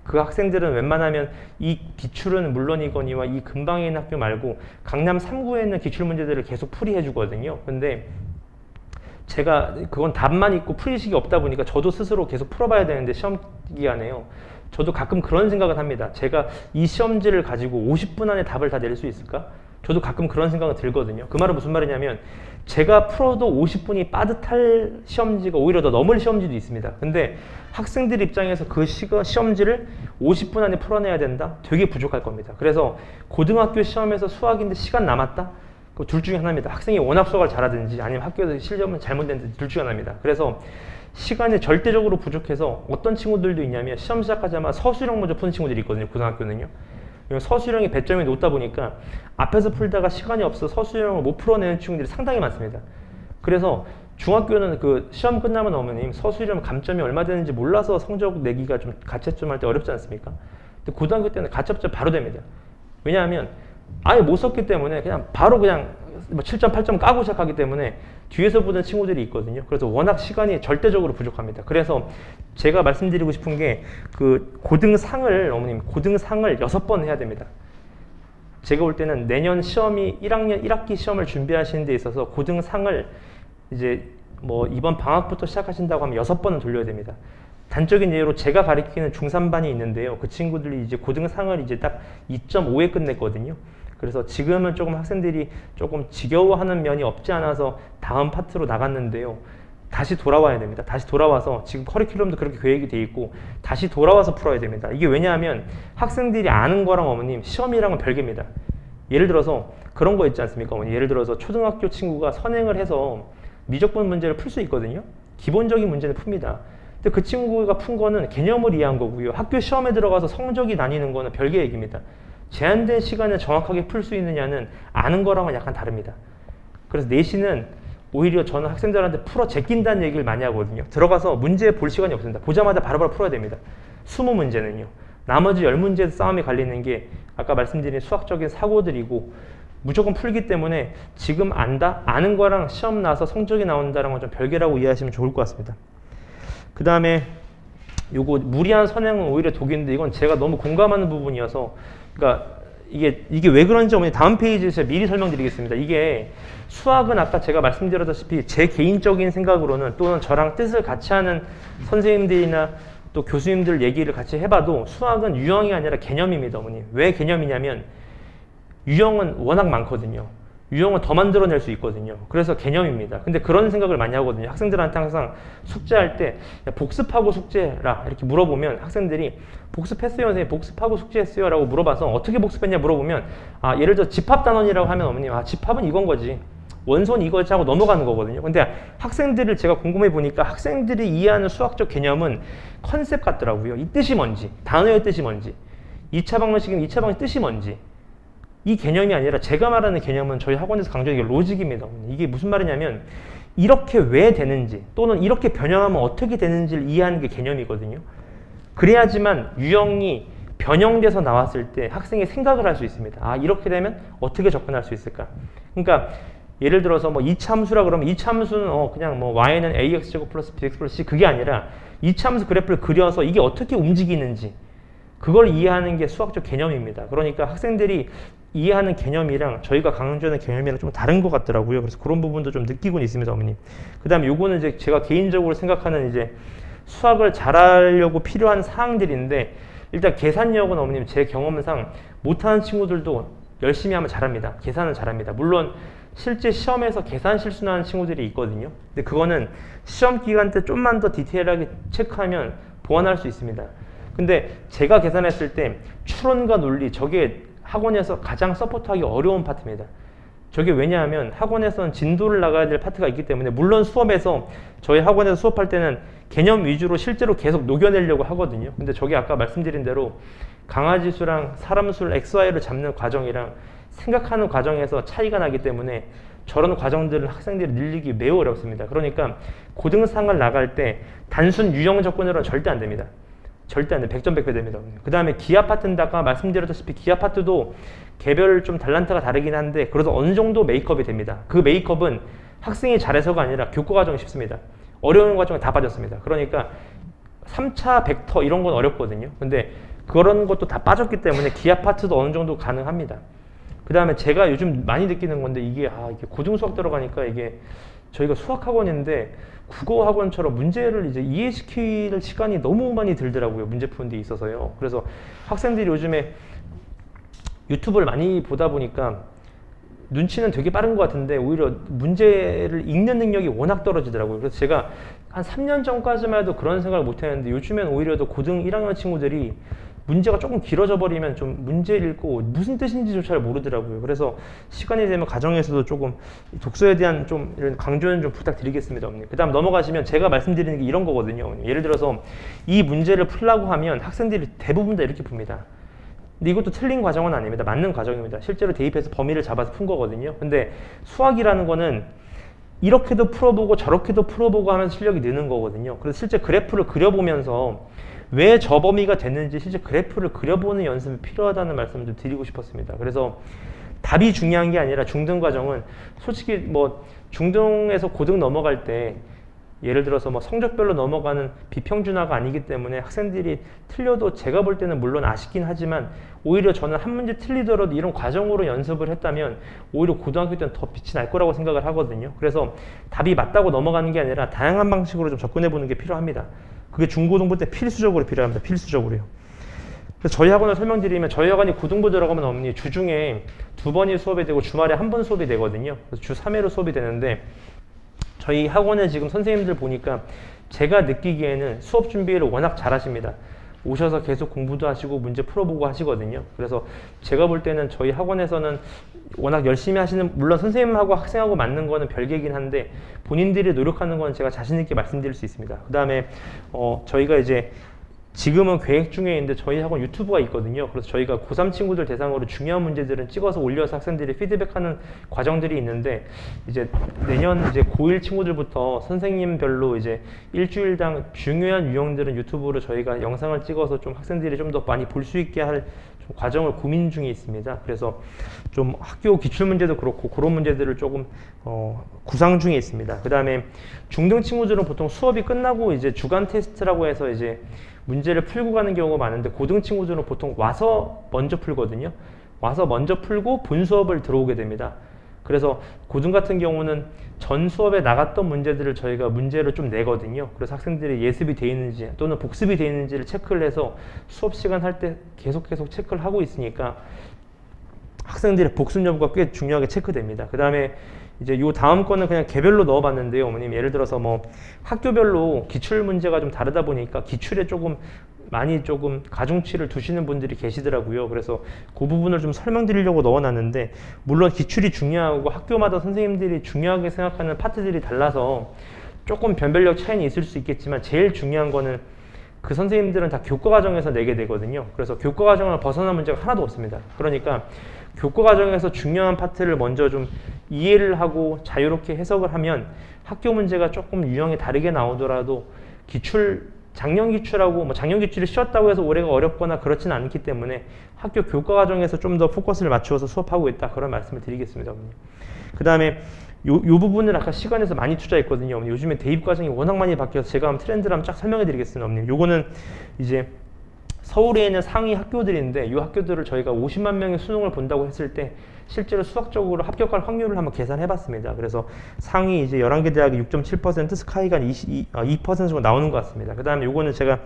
그 학생들은 웬만하면 이 기출은 물론이거니와 이 근방에 있는 학교 말고 강남 3구에 있는 기출 문제들을 계속 풀이해 주거든요. 근데 제가 그건 답만 있고 풀이식이 없다 보니까 저도 스스로 계속 풀어봐야 되는데 시험 기간에요. 저도 가끔 그런 생각을 합니다. 제가 이 시험지를 가지고 50분 안에 답을 다 낼 수 있을까? 저도 가끔 그런 생각이 들거든요. 그 말은 무슨 말이냐면 제가 풀어도 50분이 빠듯할 시험지가 오히려 더 넘을 시험지도 있습니다. 근데 학생들 입장에서 그 시험지를 50분 안에 풀어내야 된다? 되게 부족할 겁니다. 그래서 고등학교 시험에서 수학인데 시간 남았다? 그 둘 중에 하나입니다. 학생이 워낙 수학을 잘하든지 아니면 학교에서 실력은 잘못된지 둘 중에 하나입니다. 그래서 시간이 절대적으로 부족해서 어떤 친구들도 있냐면 시험 시작하자마자 서술형 먼저 푸는 친구들이 있거든요. 고등학교는요. 서술형이 배점이 높다 보니까 앞에서 풀다가 시간이 없어 서술형을 못 풀어내는 친구들이 상당히 많습니다. 그래서 중학교는 그 시험 끝나면 어머님 서술형 감점이 얼마 되는지 몰라서 성적 내기가 좀 가채점 할 때 어렵지 않습니까? 근데 고등학교 때는 가채점 바로 됩니다. 왜냐하면 아예 못 썼기 때문에 그냥 바로 그냥 7점, 8점 까고 시작하기 때문에 뒤에서 보는 친구들이 있거든요. 그래서 워낙 시간이 절대적으로 부족합니다. 그래서 제가 말씀드리고 싶은 게 그 고등상을 어머님 고등상을 6번 해야 됩니다. 제가 볼 때는 내년 시험이 1학년 1학기 시험을 준비하시는 데 있어서 고등상을 이제 뭐 이번 방학부터 시작하신다고 하면 6번은 돌려야 됩니다. 단적인 예로 제가 가리키는 중3반이 있는데요. 그 친구들이 이제 고등상을 이제 딱 2.5에 끝냈거든요. 그래서 지금은 조금 학생들이 조금 지겨워하는 면이 없지 않아서 다음 파트로 나갔는데요. 다시 돌아와야 됩니다. 다시 돌아와서 지금 커리큘럼도 그렇게 계획이 돼 있고 다시 돌아와서 풀어야 됩니다. 이게 왜냐하면 학생들이 아는 거랑 어머님 시험이랑은 별개입니다. 예를 들어서 그런 거 있지 않습니까? 어머니? 예를 들어서 초등학교 친구가 선행을 해서 미적분 문제를 풀 수 있거든요. 기본적인 문제는 풉니다. 근데 그 친구가 푼 거는 개념을 이해한 거고요. 학교 시험에 들어가서 성적이 나뉘는 거는 별개 얘기입니다. 제한된 시간에 정확하게 풀 수 있느냐는 아는 거랑은 약간 다릅니다. 그래서 내신은 오히려 저는 학생들한테 풀어 제낀다는 얘기를 많이 하거든요. 들어가서 문제 볼 시간이 없습니다. 보자마자 바로바로 풀어야 됩니다. 20문제는요. 나머지 10문제에서 싸움이 갈리는 게 아까 말씀드린 수학적인 사고들이고 무조건 풀기 때문에 지금 안다? 아는 거랑 시험 나서 성적이 나온다는 건 좀 별개라고 이해하시면 좋을 것 같습니다. 그 다음에 요거 무리한 선행은 오히려 독인데 이건 제가 너무 공감하는 부분이어서 그러니까 이게 왜 그런지 어머니 다음 페이지에서 제가 미리 설명드리겠습니다. 이게 수학은 아까 제가 말씀드렸다시피 제 개인적인 생각으로는 또는 저랑 뜻을 같이 하는 선생님들이나 또 교수님들 얘기를 같이 해봐도 수학은 유형이 아니라 개념입니다. 어머니. 왜 개념이냐면 유형은 워낙 많거든요. 유형은 더 만들어낼 수 있거든요. 그래서 개념입니다. 근데 그런 생각을 많이 하거든요. 학생들한테 항상 숙제할 때 복습하고 숙제라 이렇게 물어보면 학생들이 복습했어요 선생님 복습하고 숙제했어요 라고 물어봐서 어떻게 복습했냐 물어보면 예를 들어 집합단원이라고 하면 어머님 집합은 이건 거지 원소는 이거지 하고 넘어가는 거거든요. 근데 학생들을 제가 궁금해 보니까 학생들이 이해하는 수학적 개념은 컨셉 같더라고요. 이 뜻이 뭔지 단어의 뜻이 뭔지 2차 방정식이면 2차 방정식 뜻이 뭔지 이 개념이 아니라 제가 말하는 개념은 저희 학원에서 강조하는 게 로직입니다. 이게 무슨 말이냐면 이렇게 왜 되는지 또는 이렇게 변형하면 어떻게 되는지를 이해하는 게 개념이거든요. 그래야지만 유형이 변형돼서 나왔을 때 학생이 생각을 할 수 있습니다. 이렇게 되면 어떻게 접근할 수 있을까? 그러니까 예를 들어서 뭐 이차함수라 그러면 이차함수는 그냥 뭐 y는 ax제곱 플러스 bx 플러스 c 그게 아니라 이차함수 그래프를 그려서 이게 어떻게 움직이는지 그걸 이해하는 게 수학적 개념입니다. 그러니까 학생들이 이해하는 개념이랑 저희가 강조하는 개념이랑 좀 다른 것 같더라고요. 그래서 그런 부분도 좀 느끼고는 있습니다, 어머님. 그 다음에 요거는 이제 제가 개인적으로 생각하는 이제 수학을 잘하려고 필요한 사항들인데 일단 계산력은 어머님 제 경험상 못하는 친구들도 열심히 하면 잘합니다. 계산은 잘합니다. 물론 실제 시험에서 계산 실수하는 친구들이 있거든요. 근데 그거는 시험 기간 때 좀만 더 디테일하게 체크하면 보완할 수 있습니다. 근데 제가 계산했을 때 추론과 논리, 저게 학원에서 가장 서포트하기 어려운 파트입니다. 저게 왜냐하면 학원에서는 진도를 나가야 될 파트가 있기 때문에, 물론 수업에서 저희 학원에서 수업할 때는 개념 위주로 실제로 계속 녹여내려고 하거든요. 근데 저게 아까 말씀드린 대로 강아지 수랑 사람 수를 XY를 잡는 과정이랑 생각하는 과정에서 차이가 나기 때문에 저런 과정들은 학생들이 늘리기 매우 어렵습니다. 그러니까 고등상을 나갈 때 단순 유형 접근으로는 절대 안 됩니다. 절대 안 돼. 100점 100배 됩니다. 그 다음에 기하 파트는 아까 말씀드렸다시피 기하 파트도 개별 좀 달란트가 다르긴 한데 그래서 어느 정도 메이크업이 됩니다. 그 메이크업은 학생이 잘해서가 아니라 교과 과정이 쉽습니다. 어려운 과정에 다 빠졌습니다. 그러니까 3차 벡터 이런 건 어렵거든요. 근데 그런 것도 다 빠졌기 때문에 기하 파트도 어느 정도 가능합니다. 그 다음에 제가 요즘 많이 느끼는 건데 이게 고등 수학 들어가니까 이게 저희가 수학 학원인데 국어 학원처럼 문제를 이제 이해시킬 시간이 너무 많이 들더라고요. 문제 푸는 데 있어서요. 그래서 학생들이 요즘에 유튜브를 많이 보다 보니까 눈치는 되게 빠른 것 같은데 오히려 문제를 읽는 능력이 워낙 떨어지더라고요. 그래서 제가 한 3년 전까지만 해도 그런 생각을 못 했는데 요즘엔 오히려 더 고등 1학년 친구들이 문제가 조금 길어져 버리면 좀 문제 읽고 무슨 뜻인지도 잘 모르더라고요. 그래서 시간이 되면 가정에서도 조금 독서에 대한 좀 이런 강조는 좀 부탁드리겠습니다, 어머님. 그 다음 넘어가시면 제가 말씀드리는 게 이런 거거든요, 어머님. 예를 들어서 이 문제를 풀라고 하면 학생들이 대부분 다 이렇게 풉니다. 근데 이것도 틀린 과정은 아닙니다. 맞는 과정입니다. 실제로 대입해서 범위를 잡아서 푼 거거든요. 근데 수학이라는 거는 이렇게도 풀어보고 저렇게도 풀어보고 하면서 실력이 느는 거거든요. 그래서 실제 그래프를 그려보면서 왜 저 범위가 됐는지 실제 그래프를 그려보는 연습이 필요하다는 말씀을 좀 드리고 싶었습니다. 그래서 답이 중요한 게 아니라 중등 과정은 솔직히 뭐 중등에서 고등 넘어갈 때 예를 들어서 뭐 성적별로 넘어가는 비평준화가 아니기 때문에 학생들이 틀려도 제가 볼 때는 물론 아쉽긴 하지만 오히려 저는 한 문제 틀리더라도 이런 과정으로 연습을 했다면 오히려 고등학교 때는 더 빛이 날 거라고 생각을 하거든요. 그래서 답이 맞다고 넘어가는 게 아니라 다양한 방식으로 좀 접근해 보는 게 필요합니다. 그게 중고등부 때 필수적으로 필요합니다. 필수적으로요. 그래서 저희 학원을 설명드리면 저희 학원이 고등부 들어가면 어머니 주중에 2번이 수업이 되고 주말에 1번 수업이 되거든요. 그래서 주 3회로 수업이 되는데 저희 학원에 지금 선생님들 보니까 제가 느끼기에는 수업 준비를 워낙 잘하십니다. 오셔서 계속 공부도 하시고 문제 풀어보고 하시거든요. 그래서 제가 볼 때는 저희 학원에서는 워낙 열심히 하시는, 물론 선생님하고 학생하고 맞는 거는 별개긴 한데 본인들이 노력하는 건 제가 자신 있게 말씀드릴 수 있습니다. 그 다음에 저희가 이제 지금은 계획 중에 있는데 저희 학원 유튜브가 있거든요. 그래서 저희가 고3 친구들 대상으로 중요한 문제들은 찍어서 올려서 학생들이 피드백하는 과정들이 있는데 이제 내년 이제 고1 친구들부터 선생님별로 이제 일주일당 중요한 유형들은 유튜브로 저희가 영상을 찍어서 좀 학생들이 좀 더 많이 볼 수 있게 할 좀 과정을 고민 중에 있습니다. 그래서 좀 학교 기출 문제도 그렇고 그런 문제들을 조금 구상 중에 있습니다. 그 다음에 중등 친구들은 보통 수업이 끝나고 이제 주간 테스트라고 해서 이제 문제를 풀고 가는 경우가 많은데 고등 친구들은 보통 와서 먼저 풀거든요. 와서 먼저 풀고 본 수업을 들어오게 됩니다. 그래서 고등 같은 경우는 전 수업에 나갔던 문제들을 저희가 문제를 좀 내거든요. 그래서 학생들이 예습이 돼 있는지 또는 복습이 돼 있는지를 체크를 해서 수업 시간 할 때 계속 체크를 하고 있으니까 학생들의 복습 여부가 꽤 중요하게 체크됩니다. 그 다음에 이제 요 다음 거는 그냥 개별로 넣어봤는데요, 어머님. 예를 들어서 뭐 학교별로 기출 문제가 좀 다르다 보니까 기출에 조금 가중치를 두시는 분들이 계시더라고요. 그래서 그 부분을 좀 설명드리려고 넣어놨는데 물론 기출이 중요하고 학교마다 선생님들이 중요하게 생각하는 파트들이 달라서 조금 변별력 차이는 있을 수 있겠지만 제일 중요한 거는 그 선생님들은 다 교과 과정에서 내게 되거든요. 그래서 교과 과정을 벗어난 문제가 하나도 없습니다. 그러니까 교과 과정에서 중요한 파트를 먼저 좀 이해를 하고 자유롭게 해석을 하면 학교 문제가 조금 유형이 다르게 나오더라도 작년 기출하고 뭐 작년 기출이 쉬웠다고 해서 올해가 어렵거나 그렇지는 않기 때문에 학교 교과 과정에서 좀 더 포커스를 맞추어서 수업하고 있다, 그런 말씀을 드리겠습니다, 어머니. 그 다음에 요 부분을 아까 시간에서 많이 투자했거든요, 어머니. 요즘에 대입 과정이 워낙 많이 바뀌어서 제가 한번 트렌드를 한번 쫙 설명해 드리겠습니다, 어머니. 요거는 이제 서울에 있는 상위 학교들인데 이 학교들을 저희가 50만 명의 수능을 본다고 했을 때 실제로 수학적으로 합격할 확률을 한번 계산해 봤습니다. 그래서 상위 이제 11개 대학이 6.7%, 스카이가 2% 정도 나오는 것 같습니다. 그 다음에 요거는 제가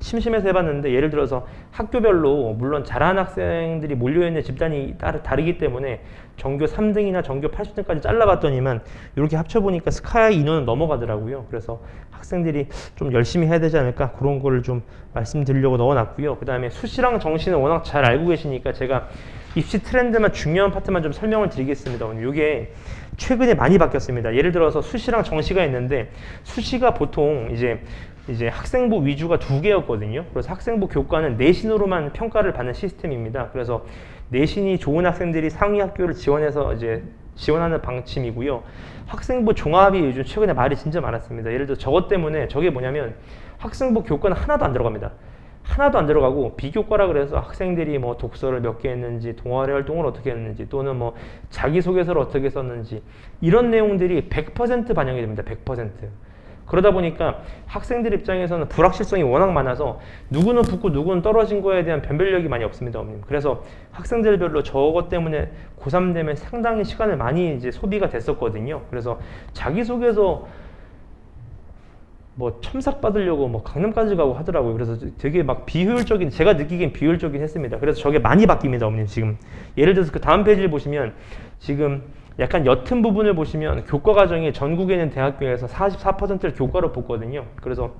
심심해서 해봤는데 예를 들어서 학교별로 물론 잘하는 학생들이 몰려있는 집단이 다르기 때문에 전교 3등이나 전교 80등까지 잘라봤더니만 이렇게 합쳐보니까 스카이 인원은 넘어가더라고요. 그래서 학생들이 좀 열심히 해야 되지 않을까 그런 거를 좀 말씀드리려고 넣어놨고요. 그 다음에 수시랑 정시는 워낙 잘 알고 계시니까 제가 입시 트렌드만 중요한 파트만 좀 설명을 드리겠습니다. 오늘 이게 최근에 많이 바뀌었습니다. 예를 들어서 수시랑 정시가 있는데 수시가 보통 이제 학생부 위주가 2개였거든요. 그래서 학생부 교과는 내신으로만 평가를 받는 시스템입니다. 그래서 내신이 좋은 학생들이 상위 학교를 지원해서 이제 지원하는 방침이고요. 학생부 종합이 요즘 최근에 말이 진짜 많았습니다. 예를 들어 저것 때문에 저게 뭐냐면 학생부 교과는 하나도 안 들어갑니다. 하나도 안 들어가고 비교과라 그래서 학생들이 뭐 독서를 몇 개 했는지 동아리 활동을 어떻게 했는지 또는 뭐 자기소개서를 어떻게 썼는지 이런 내용들이 100% 반영이 됩니다. 100%. 그러다 보니까 학생들 입장에서는 불확실성이 워낙 많아서 누구는 붙고 누구는 떨어진 거에 대한 변별력이 많이 없습니다. 어머님. 그래서 학생들별로 저것 때문에 고3 되면 상당히 시간을 많이 이제 소비가 됐었거든요. 그래서 자기소개서 뭐 첨삭 받으려고 뭐 강남까지 가고 하더라고요. 그래서 되게 막 비효율적인, 제가 느끼기엔 비효율적인 했습니다. 그래서 저게 많이 바뀝니다, 어머님. 지금 예를 들어서 그 다음 페이지를 보시면 지금 약간 옅은 부분을 보시면 교과 과정이 전국에 있는 대학교에서 44%를 교과로 뽑거든요. 그래서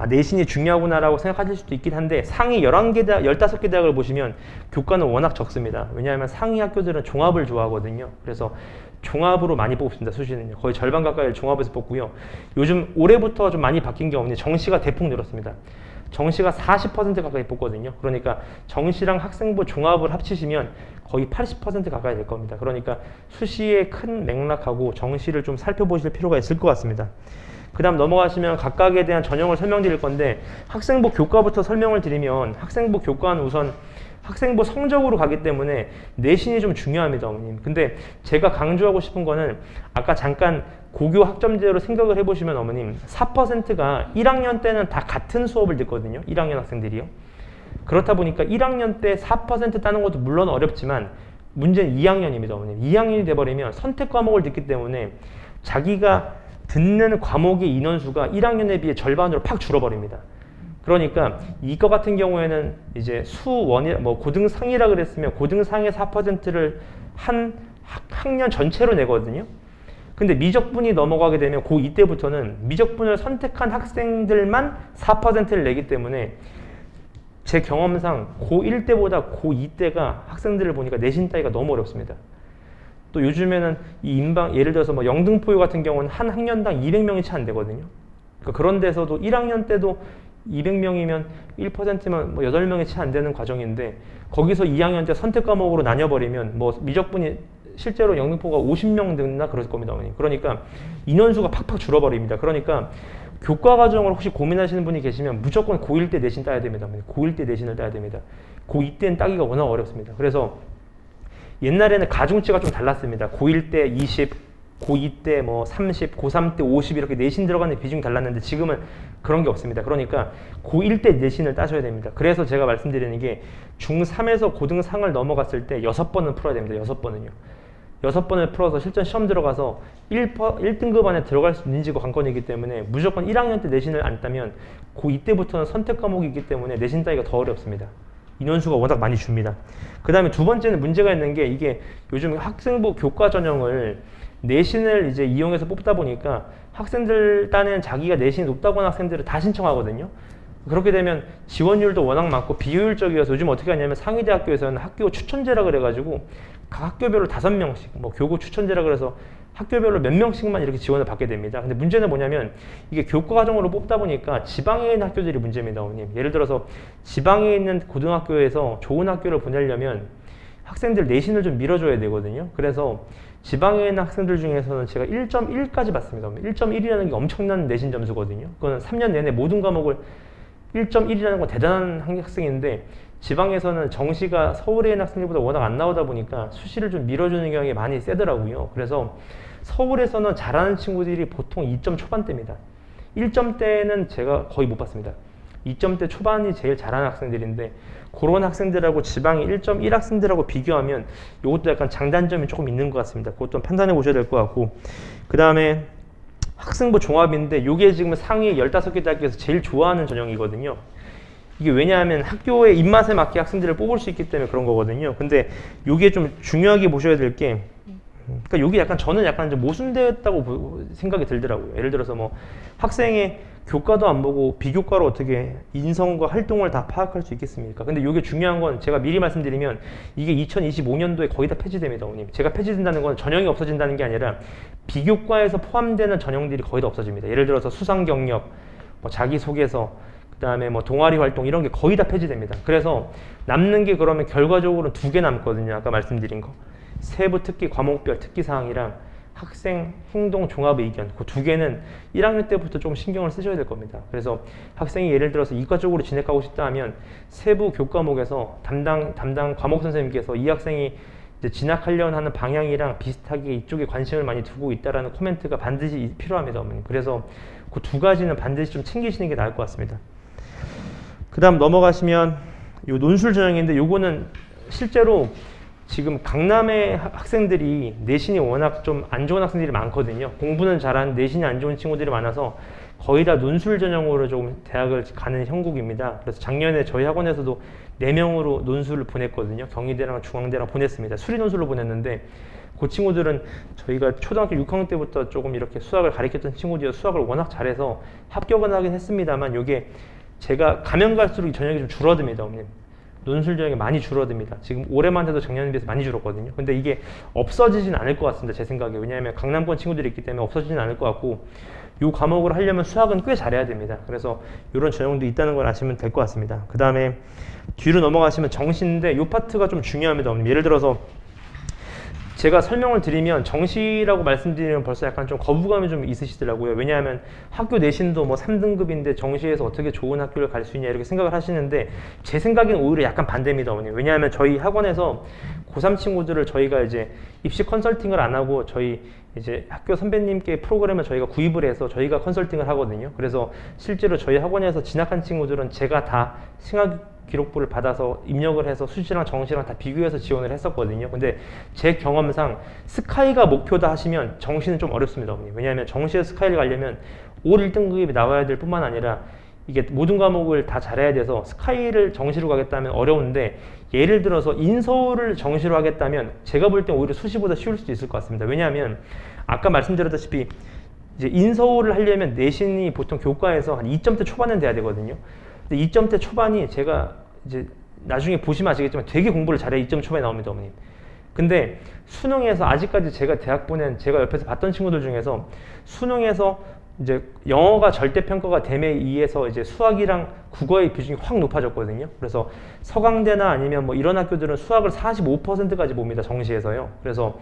내신이 중요하구나라고 생각하실 수도 있긴 한데 상위 11개 대학, 15개 대학을 보시면 교과는 워낙 적습니다. 왜냐하면 상위 학교들은 종합을 좋아하거든요. 그래서 종합으로 많이 뽑습니다. 수시는요. 거의 절반 가까이를 종합에서 뽑고요. 요즘 올해부터 좀 많이 바뀐 게 없는데 정시가 대폭 늘었습니다. 정시가 40% 가까이 뽑거든요. 그러니까 정시랑 학생부 종합을 합치시면 거의 80% 가까이 될 겁니다. 그러니까 수시의 큰 맥락하고 정시를 좀 살펴보실 필요가 있을 것 같습니다. 그 다음 넘어가시면 각각에 대한 전형을 설명드릴 건데 학생부 교과부터 설명을 드리면 학생부 교과는 우선 학생부 성적으로 가기 때문에 내신이 좀 중요합니다, 어머님. 근데 제가 강조하고 싶은 거는 아까 잠깐 고교 학점제로 생각을 해보시면 어머님 4%가 1학년 때는 다 같은 수업을 듣거든요. 1학년 학생들이요. 그렇다 보니까 1학년 때 4% 따는 것도 물론 어렵지만 문제는 2학년입니다, 어머님. 2학년이 돼버리면 선택 과목을 듣기 때문에 자기가 듣는 과목의 인원수가 1학년에 비해 절반으로 팍 줄어버립니다. 그러니까 이거 같은 경우에는 이제 수원이 뭐 고등상이라 그랬으면 고등상의 4%를 한 학년 전체로 내거든요. 근데 미적분이 넘어가게 되면 고2 때부터는 미적분을 선택한 학생들만 4%를 내기 때문에 제 경험상 고1 때보다 고2 때가 학생들을 보니까 내신 따기가 너무 어렵습니다. 또 요즘에는 이 예를 들어서 뭐 영등포유 같은 경우는 한 학년당 200명이 채 안 되거든요. 그러니까 그런 데서도 1학년 때도 200명이면 1%면 뭐 8명이 채 안 되는 과정인데 거기서 2학년 때 선택 과목으로 나뉘어버리면 뭐 미적분이 실제로 영등포가 50명 됐나 그럴 겁니다, 어머니. 그러니까 인원수가 팍팍 줄어버립니다. 그러니까 교과 과정을 혹시 고민하시는 분이 계시면 무조건 고1 때 내신 따야 됩니다, 어머니. 고1 때 내신을 따야 됩니다. 고2 때는 따기가 워낙 어렵습니다. 그래서 옛날에는 가중치가 좀 달랐습니다. 고1 때 20, 고2 때 뭐 30, 고3 때 50 이렇게 내신 들어가는 비중이 달랐는데 지금은 그런 게 없습니다. 그러니까 고1 때 내신을 따셔야 됩니다. 그래서 제가 말씀드리는 게 중3에서 고등상을 넘어갔을 때 6번은 풀어야 됩니다. 6번은요. 6번을 풀어서 실전 시험 들어가서 1등급 안에 들어갈 수 있는지가 관건이기 때문에 무조건 1학년 때 내신을 안 따면 고2 때부터는 선택 과목이 있기 때문에 내신 따기가 더 어렵습니다. 인원수가 워낙 많이 줍니다. 그 다음에 두 번째는 문제가 있는 게 이게 요즘 학생부 교과 전형을 내신을 이제 이용해서 뽑다 보니까 학생들 딴에는 자기가 내신이 높다고 하는 학생들을 다 신청하거든요. 그렇게 되면 지원율도 워낙 많고 비효율적이어서 요즘 어떻게 하냐면 상위대학교에서는 학교 추천제라 그래가지고 각 학교별로 5명씩 뭐 교구 추천제라 그래서 학교별로 몇 명씩만 이렇게 지원을 받게 됩니다. 근데 문제는 뭐냐면 이게 교과 과정으로 뽑다 보니까 지방에 있는 학교들이 문제입니다, 어머님. 예를 들어서 지방에 있는 고등학교에서 좋은 학교를 보내려면 학생들 내신을 좀 밀어줘야 되거든요. 그래서 지방에 있는 학생들 중에서는 제가 1.1까지 받습니다. 1.1이라는 게 엄청난 내신 점수거든요. 그건 3년 내내 모든 과목을 1.1이라는 건 대단한 학생인데 지방에서는 정시가 서울에 있는 학생들보다 워낙 안 나오다 보니까 수시를 좀 밀어주는 경향이 많이 세더라고요. 그래서 서울에서는 잘하는 친구들이 보통 2점 초반대입니다. 1점대는 제가 거의 못 봤습니다. 2점대 초반이 제일 잘하는 학생들인데 그런 학생들하고 지방의 1.1 학생들하고 비교하면 이것도 약간 장단점이 조금 있는 것 같습니다. 그것도 판단해 보셔야 될 것 같고 그 다음에 학생부 종합인데 이게 지금 상위 15개 대학교에서 제일 좋아하는 전형이거든요. 이게 왜냐하면 학교의 입맛에 맞게 학생들을 뽑을 수 있기 때문에 그런 거거든요. 근데 이게 좀 중요하게 보셔야 될 게, 그러니까 이게 약간 저는 약간 좀 모순되었다고 생각이 들더라고요. 예를 들어서 뭐 학생의 교과도 안 보고 비교과로 어떻게 인성과 활동을 다 파악할 수 있겠습니까? 근데 이게 중요한 건 제가 미리 말씀드리면 이게 2025년도에 거의 다 폐지됩니다, 어머님. 제가 폐지된다는 건 전형이 없어진다는 게 아니라 비교과에서 포함되는 전형들이 거의 다 없어집니다. 예를 들어서 수상 경력, 뭐 자기소개서, 그다음에 뭐 동아리 활동 이런 게 거의 다 폐지됩니다. 그래서 남는 게 그러면 결과적으로 2개 남거든요. 아까 말씀드린 거. 세부 특기 과목별 특기 사항이랑 학생 행동 종합 의견, 그 2개는 1학년 때부터 좀 신경을 쓰셔야 될 겁니다. 그래서 학생이 예를 들어서 이과 쪽으로 진학하고 싶다 하면 세부 교과목에서 담당 과목 선생님께서 이 학생이 이제 진학하려는 하는 방향이랑 비슷하게 이쪽에 관심을 많이 두고 있다라는 코멘트가 반드시 필요합니다, 어머님. 그래서 그 2가지는 반드시 좀 챙기시는 게 나을 것 같습니다. 그 다음 넘어가시면 요 논술 전형인데 요거는 실제로 지금 강남의 학생들이 내신이 워낙 좀 안 좋은 학생들이 많거든요. 공부는 잘하는 내신이 안 좋은 친구들이 많아서 거의 다 논술 전형으로 조금 대학을 가는 형국입니다. 그래서 작년에 저희 학원에서도 4명으로 논술을 보냈거든요. 경희대랑 중앙대랑 보냈습니다. 수리 논술로 보냈는데 그 친구들은 저희가 초등학교 6학년 때부터 조금 이렇게 수학을 가르쳤던 친구들이 수학을 워낙 잘해서 합격은 하긴 했습니다만 이게 제가 가면 갈수록 이 전형이 좀 줄어듭니다, 어머님. 논술 전형이 많이 줄어듭니다. 지금 올해만 해도 작년에 비해서 많이 줄었거든요. 근데 이게 없어지진 않을 것 같습니다, 제 생각에. 왜냐하면 강남권 친구들이 있기 때문에 없어지진 않을 것 같고 이 과목을 하려면 수학은 꽤 잘해야 됩니다. 그래서 이런 전형도 있다는 걸 아시면 될 것 같습니다. 그 다음에 뒤로 넘어가시면 정시인데 이 파트가 좀 중요합니다, 어머님. 예를 들어서 제가 설명을 드리면 정시라고 말씀드리면 벌써 약간 좀 거부감이 좀 있으시더라고요. 왜냐하면 학교 내신도 뭐 3등급인데 정시에서 어떻게 좋은 학교를 갈 수 있냐 이렇게 생각을 하시는데 제 생각엔 오히려 약간 반대입니다, 어머님. 왜냐하면 저희 학원에서 고3 친구들을 저희가 이제 입시 컨설팅을 안 하고 저희 이제 학교 선배님께 프로그램을 저희가 구입을 해서 저희가 컨설팅을 하거든요. 그래서 실제로 저희 학원에서 진학한 친구들은 제가 다 승학 기록부를 받아서 입력을 해서 수시랑 정시랑 다 비교해서 지원을 했었거든요. 근데 제 경험상 스카이가 목표다 하시면 정시는 좀 어렵습니다, 어머니. 왜냐하면 정시에 스카이를 가려면 올 1등급이 나와야 될 뿐만 아니라 이게 모든 과목을 다 잘해야 돼서 스카이를 정시로 가겠다면 어려운데 예를 들어서 인서울을 정시로 하겠다면 제가 볼 땐 오히려 수시보다 쉬울 수도 있을 것 같습니다. 왜냐하면 아까 말씀드렸다시피 이제 인서울을 하려면 내신이 보통 교과에서 한 2점대 초반은 돼야 되거든요. 근데 2점대 초반이 제가 이제 나중에 보시면 아시겠지만 되게 공부를 잘해 2점 초반에 나옵니다, 어머님. 근데 수능에서 아직까지 제가 대학 보낸 제가 옆에서 봤던 친구들 중에서 수능에서 이제 영어가 절대평가가 됨에 의해서 이제 수학이랑 국어의 비중이 확 높아졌거든요. 그래서 서강대나 아니면 뭐 이런 학교들은 수학을 45%까지 봅니다, 정시에서요. 그래서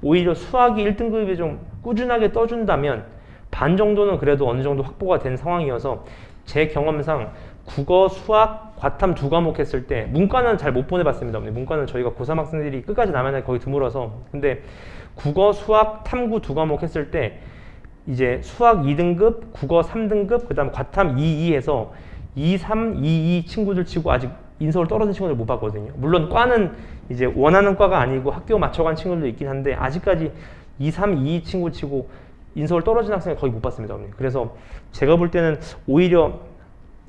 오히려 수학이 1등급이 좀 꾸준하게 떠준다면 반 정도는 그래도 어느 정도 확보가 된 상황이어서 제 경험상 국어, 수학, 과탐 2과목 했을 때 문과는 잘 못 보내봤습니다. 문과는 저희가 고3 학생들이 끝까지 남아날 거의 드물어서 근데 국어, 수학, 탐구 2과목 했을 때 이제 수학 2등급, 국어 3등급, 그 다음 과탐 2, 2해서 2, 3, 2, 2 친구들 치고 아직 인서울 떨어진 친구들 못 봤거든요. 물론 과는 이제 원하는 과가 아니고 학교 맞춰간 친구들도 있긴 한데 아직까지 2, 3, 2 친구 치고 인서울 떨어진 학생을 거의 못 봤습니다, 어머니. 그래서 제가 볼 때는 오히려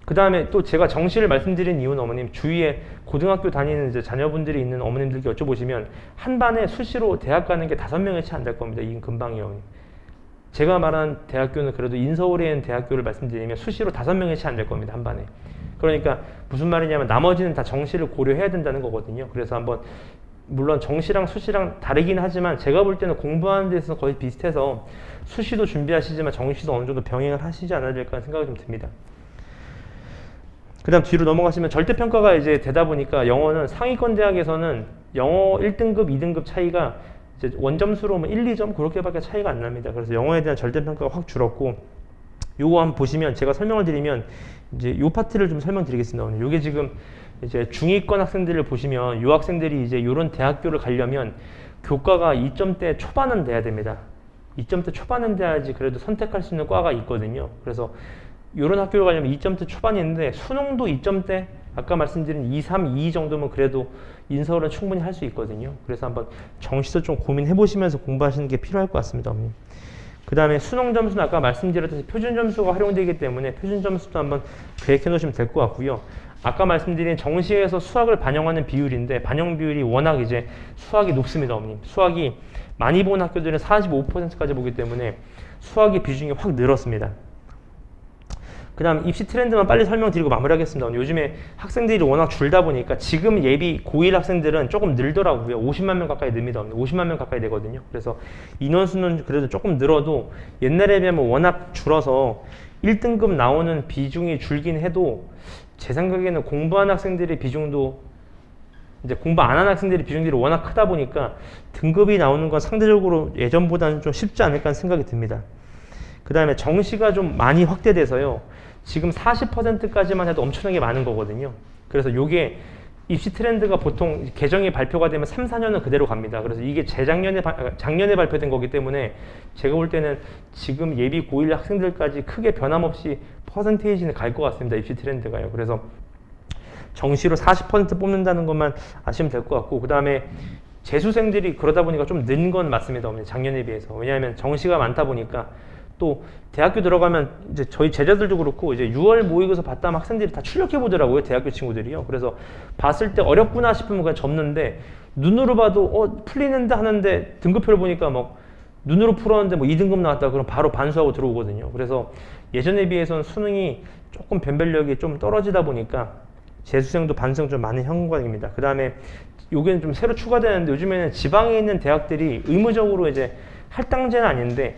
그 다음에 또 제가 정시를 말씀드린 이유는 어머님 주위에 고등학교 다니는 이제 자녀분들이 있는 어머님들께 여쭤보시면 한 반에 수시로 대학 가는 게 5명이 채 안 될 겁니다. 이 근방이요, 어머님. 제가 말한 대학교는 그래도 인서울에 있는 대학교를 말씀드리면 수시로 5명이 채 안 될 겁니다. 한 반에. 그러니까 무슨 말이냐면 나머지는 다 정시를 고려해야 된다는 거거든요. 그래서 한번 물론 정시랑 수시랑 다르긴 하지만 제가 볼 때는 공부하는 데 있어서 거의 비슷해서 수시도 준비하시지만 정시도 어느 정도 병행을 하시지 않아야 될까 생각이 좀 듭니다. 그 다음 뒤로 넘어가시면 절대평가가 이제 되다 보니까 영어는 상위권 대학에서는 영어 1등급, 2등급 차이가 이제 원점수로 1, 2점 그렇게밖에 차이가 안 납니다. 그래서 영어에 대한 절대평가가 확 줄었고 요거 한번 보시면 제가 설명을 드리면 이제 요 파트를 좀 설명드리겠습니다. 요게 지금 이제 중위권 학생들을 보시면 요 학생들이 이제 요런 대학교를 가려면 교과가 2점대 초반은 돼야 됩니다. 2점대 초반은 돼야지 그래도 선택할 수 있는 과가 있거든요. 그래서 이런 학교를 가려면 2점대 초반이 있는데 수능도 2점대 아까 말씀드린 2, 3, 2 정도면 그래도 인서울은 충분히 할 수 있거든요. 그래서 한번 정시도 좀 고민해 보시면서 공부하시는 게 필요할 것 같습니다, 어머님. 그 다음에 수능 점수는 아까 말씀드렸듯이 표준 점수가 활용되기 때문에 표준 점수도 한번 계획해 놓으시면 될 것 같고요. 아까 말씀드린 정시에서 수학을 반영하는 비율인데 반영 비율이 워낙 이제 수학이 높습니다, 어머님. 수학이 많이 본 학교들은 45%까지 보기 때문에 수학의 비중이 확 늘었습니다. 그 다음 입시 트렌드만 빨리 설명드리고 마무리하겠습니다. 요즘에 학생들이 워낙 줄다 보니까 지금 예비 고1 학생들은 조금 늘더라고요. 50만 명 가까이 늡니다. 50만 명 가까이 되거든요. 그래서 인원수는 그래도 조금 늘어도 옛날에 비하면 워낙 줄어서 1등급 나오는 비중이 줄긴 해도 제 생각에는 공부하는 학생들의 비중도 이제 공부 안 하는 학생들의 비중들이 워낙 크다 보니까 등급이 나오는 건 상대적으로 예전보다는 좀 쉽지 않을까 하는 생각이 듭니다. 그 다음에 정시가 좀 많이 확대돼서요. 지금 40%까지만 해도 엄청나게 많은 거거든요. 그래서 요게 입시 트렌드가 보통 개정이 발표가 되면 3, 4년은 그대로 갑니다. 그래서 이게 작년에 발표된 거기 때문에 제가 볼 때는 지금 예비 고1 학생들까지 크게 변함없이 퍼센테이지는 갈 것 같습니다. 입시 트렌드가요. 그래서 정시로 40% 뽑는다는 것만 아시면 될 것 같고, 그 다음에 재수생들이 그러다 보니까 좀 는 건 맞습니다. 작년에 비해서. 왜냐하면 정시가 많다 보니까 또 대학교 들어가면 이제 저희 제자들도 그렇고 이제 6월 모의고사 봤다면 학생들이 다 출력해 보더라고요. 대학교 친구들이요. 그래서 봤을 때 어렵구나 싶으면 그냥 접는데 눈으로 봐도 풀리는데 하는데 등급표를 보니까 막 눈으로 풀었는데 뭐 2등급 나왔다 그럼 바로 반수하고 들어오거든요. 그래서 예전에 비해서는 수능이 조금 변별력이 좀 떨어지다 보니까 재수생도 반수생 좀 많은 형광입니다. 그 다음에 요게는 좀 새로 추가되는데 요즘에는 지방에 있는 대학들이 의무적으로 이제 할당제는 아닌데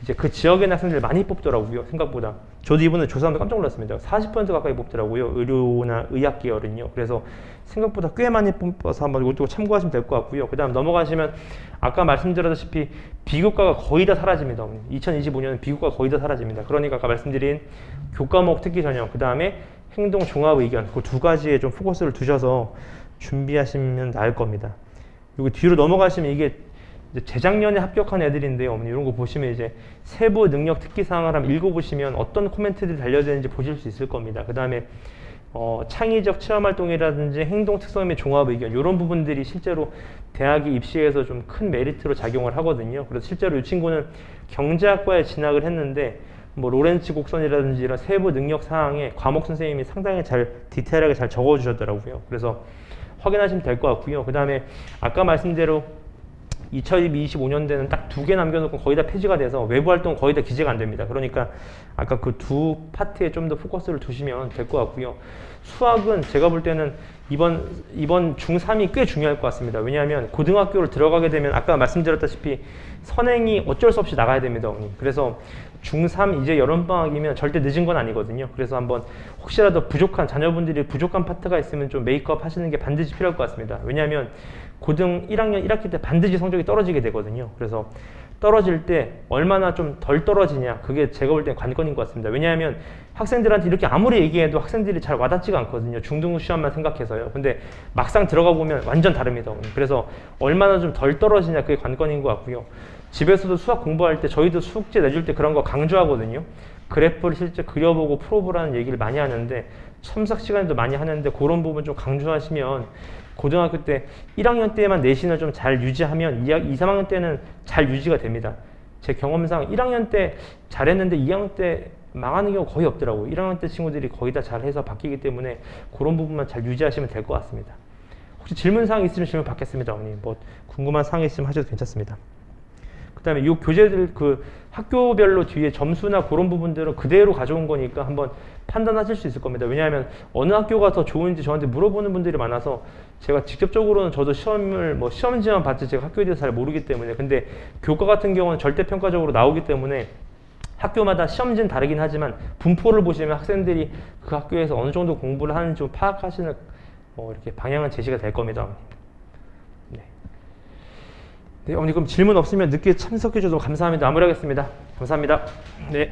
이제 그 지역의 학생들 많이 뽑더라고요. 생각보다. 저도 이번에 조사하면서 깜짝 놀랐습니다. 40% 가까이 뽑더라고요. 의료나 의학 계열은요. 그래서 생각보다 꽤 많이 뽑아서 한번 이것도 참고하시면 될 것 같고요. 그 다음 넘어가시면 아까 말씀드렸다시피 비교과가 거의 다 사라집니다. 2025년은 비교과가 거의 다 사라집니다. 그러니까 아까 말씀드린 교과목 특기 전형, 그 다음에 행동 종합 의견, 그 두 가지에 좀 포커스를 두셔서 준비하시면 나을 겁니다. 여기 뒤로 넘어가시면 이게 재작년에 합격한 애들인데요. 어머니 이런 거 보시면 이제 세부 능력 특기 사항을 한번 읽어보시면 어떤 코멘트들이 달려있는지 보실 수 있을 겁니다. 그 다음에 창의적 체험 활동이라든지 행동 특성 및 종합 의견 이런 부분들이 실제로 대학이 입시에서 좀 큰 메리트로 작용을 하거든요. 그래서 실제로 이 친구는 경제학과에 진학을 했는데 뭐 로렌츠 곡선이라든지 이런 세부 능력 사항에 과목 선생님이 상당히 잘 디테일하게 잘 적어주셨더라고요. 그래서 확인하시면 될 것 같고요. 그 다음에 아까 말씀대로 2025년대는 딱 2개 남겨놓고 거의 다 폐지가 돼서 외부 활동 거의 다 기재가 안 됩니다. 그러니까 아까 그 두 파트에 좀 더 포커스를 두시면 될 것 같고요. 수학은 제가 볼 때는 이번 중3이 꽤 중요할 것 같습니다. 왜냐하면 고등학교를 들어가게 되면 아까 말씀드렸다시피 선행이 어쩔 수 없이 나가야 됩니다. 그래서 중3 이제 여름방학이면 절대 늦은 건 아니거든요. 그래서 한번 혹시라도 자녀분들이 부족한 파트가 있으면 좀 메이크업 하시는 게 반드시 필요할 것 같습니다. 왜냐하면 고등 1학년 1학기 때 반드시 성적이 떨어지게 되거든요. 그래서 떨어질 때 얼마나 좀 덜 떨어지냐, 그게 제가 볼 땐 관건인 것 같습니다. 왜냐하면 학생들한테 이렇게 아무리 얘기해도 학생들이 잘 와닿지가 않거든요. 중등부 시험만 생각해서요. 근데 막상 들어가 보면 완전 다릅니다. 그래서 얼마나 좀 덜 떨어지냐, 그게 관건인 것 같고요. 집에서도 수학 공부할 때 저희도 수학제 내줄 때 그런 거 강조하거든요. 그래프를 실제 그려보고 풀어보라는 얘기를 많이 하는데 첨삭 시간에도 많이 하는데 그런 부분 좀 강조하시면 고등학교 때 1학년 때만 내신을 좀 잘 유지하면 2, 3학년 때는 잘 유지가 됩니다. 제 경험상 1학년 때 잘했는데 2학년 때 망하는 경우 거의 없더라고요. 1학년 때 친구들이 거의 다 잘해서 바뀌기 때문에 그런 부분만 잘 유지하시면 될 것 같습니다. 혹시 질문사항 있으면 질문 받겠습니다. 어머니. 뭐 궁금한 사항이 있으면 하셔도 괜찮습니다. 그 다음에 이 교재들 학교별로 뒤에 점수나 그런 부분들은 그대로 가져온 거니까 한번 판단하실 수 있을 겁니다. 왜냐하면 어느 학교가 더 좋은지 저한테 물어보는 분들이 많아서 제가 직접적으로는 저도 시험지만 봤지 제가 학교에 대해서 잘 모르기 때문에, 근데 교과 같은 경우는 절대평가적으로 나오기 때문에 학교마다 시험지는 다르긴 하지만 분포를 보시면 학생들이 그 학교에서 어느 정도 공부를 하는지 좀 파악하시는 이렇게 방향은 제시가 될 겁니다. 네, 어머니 그럼 질문 없으면 늦게 참석해 주셔서 감사합니다. 마무리하겠습니다. 감사합니다. 네.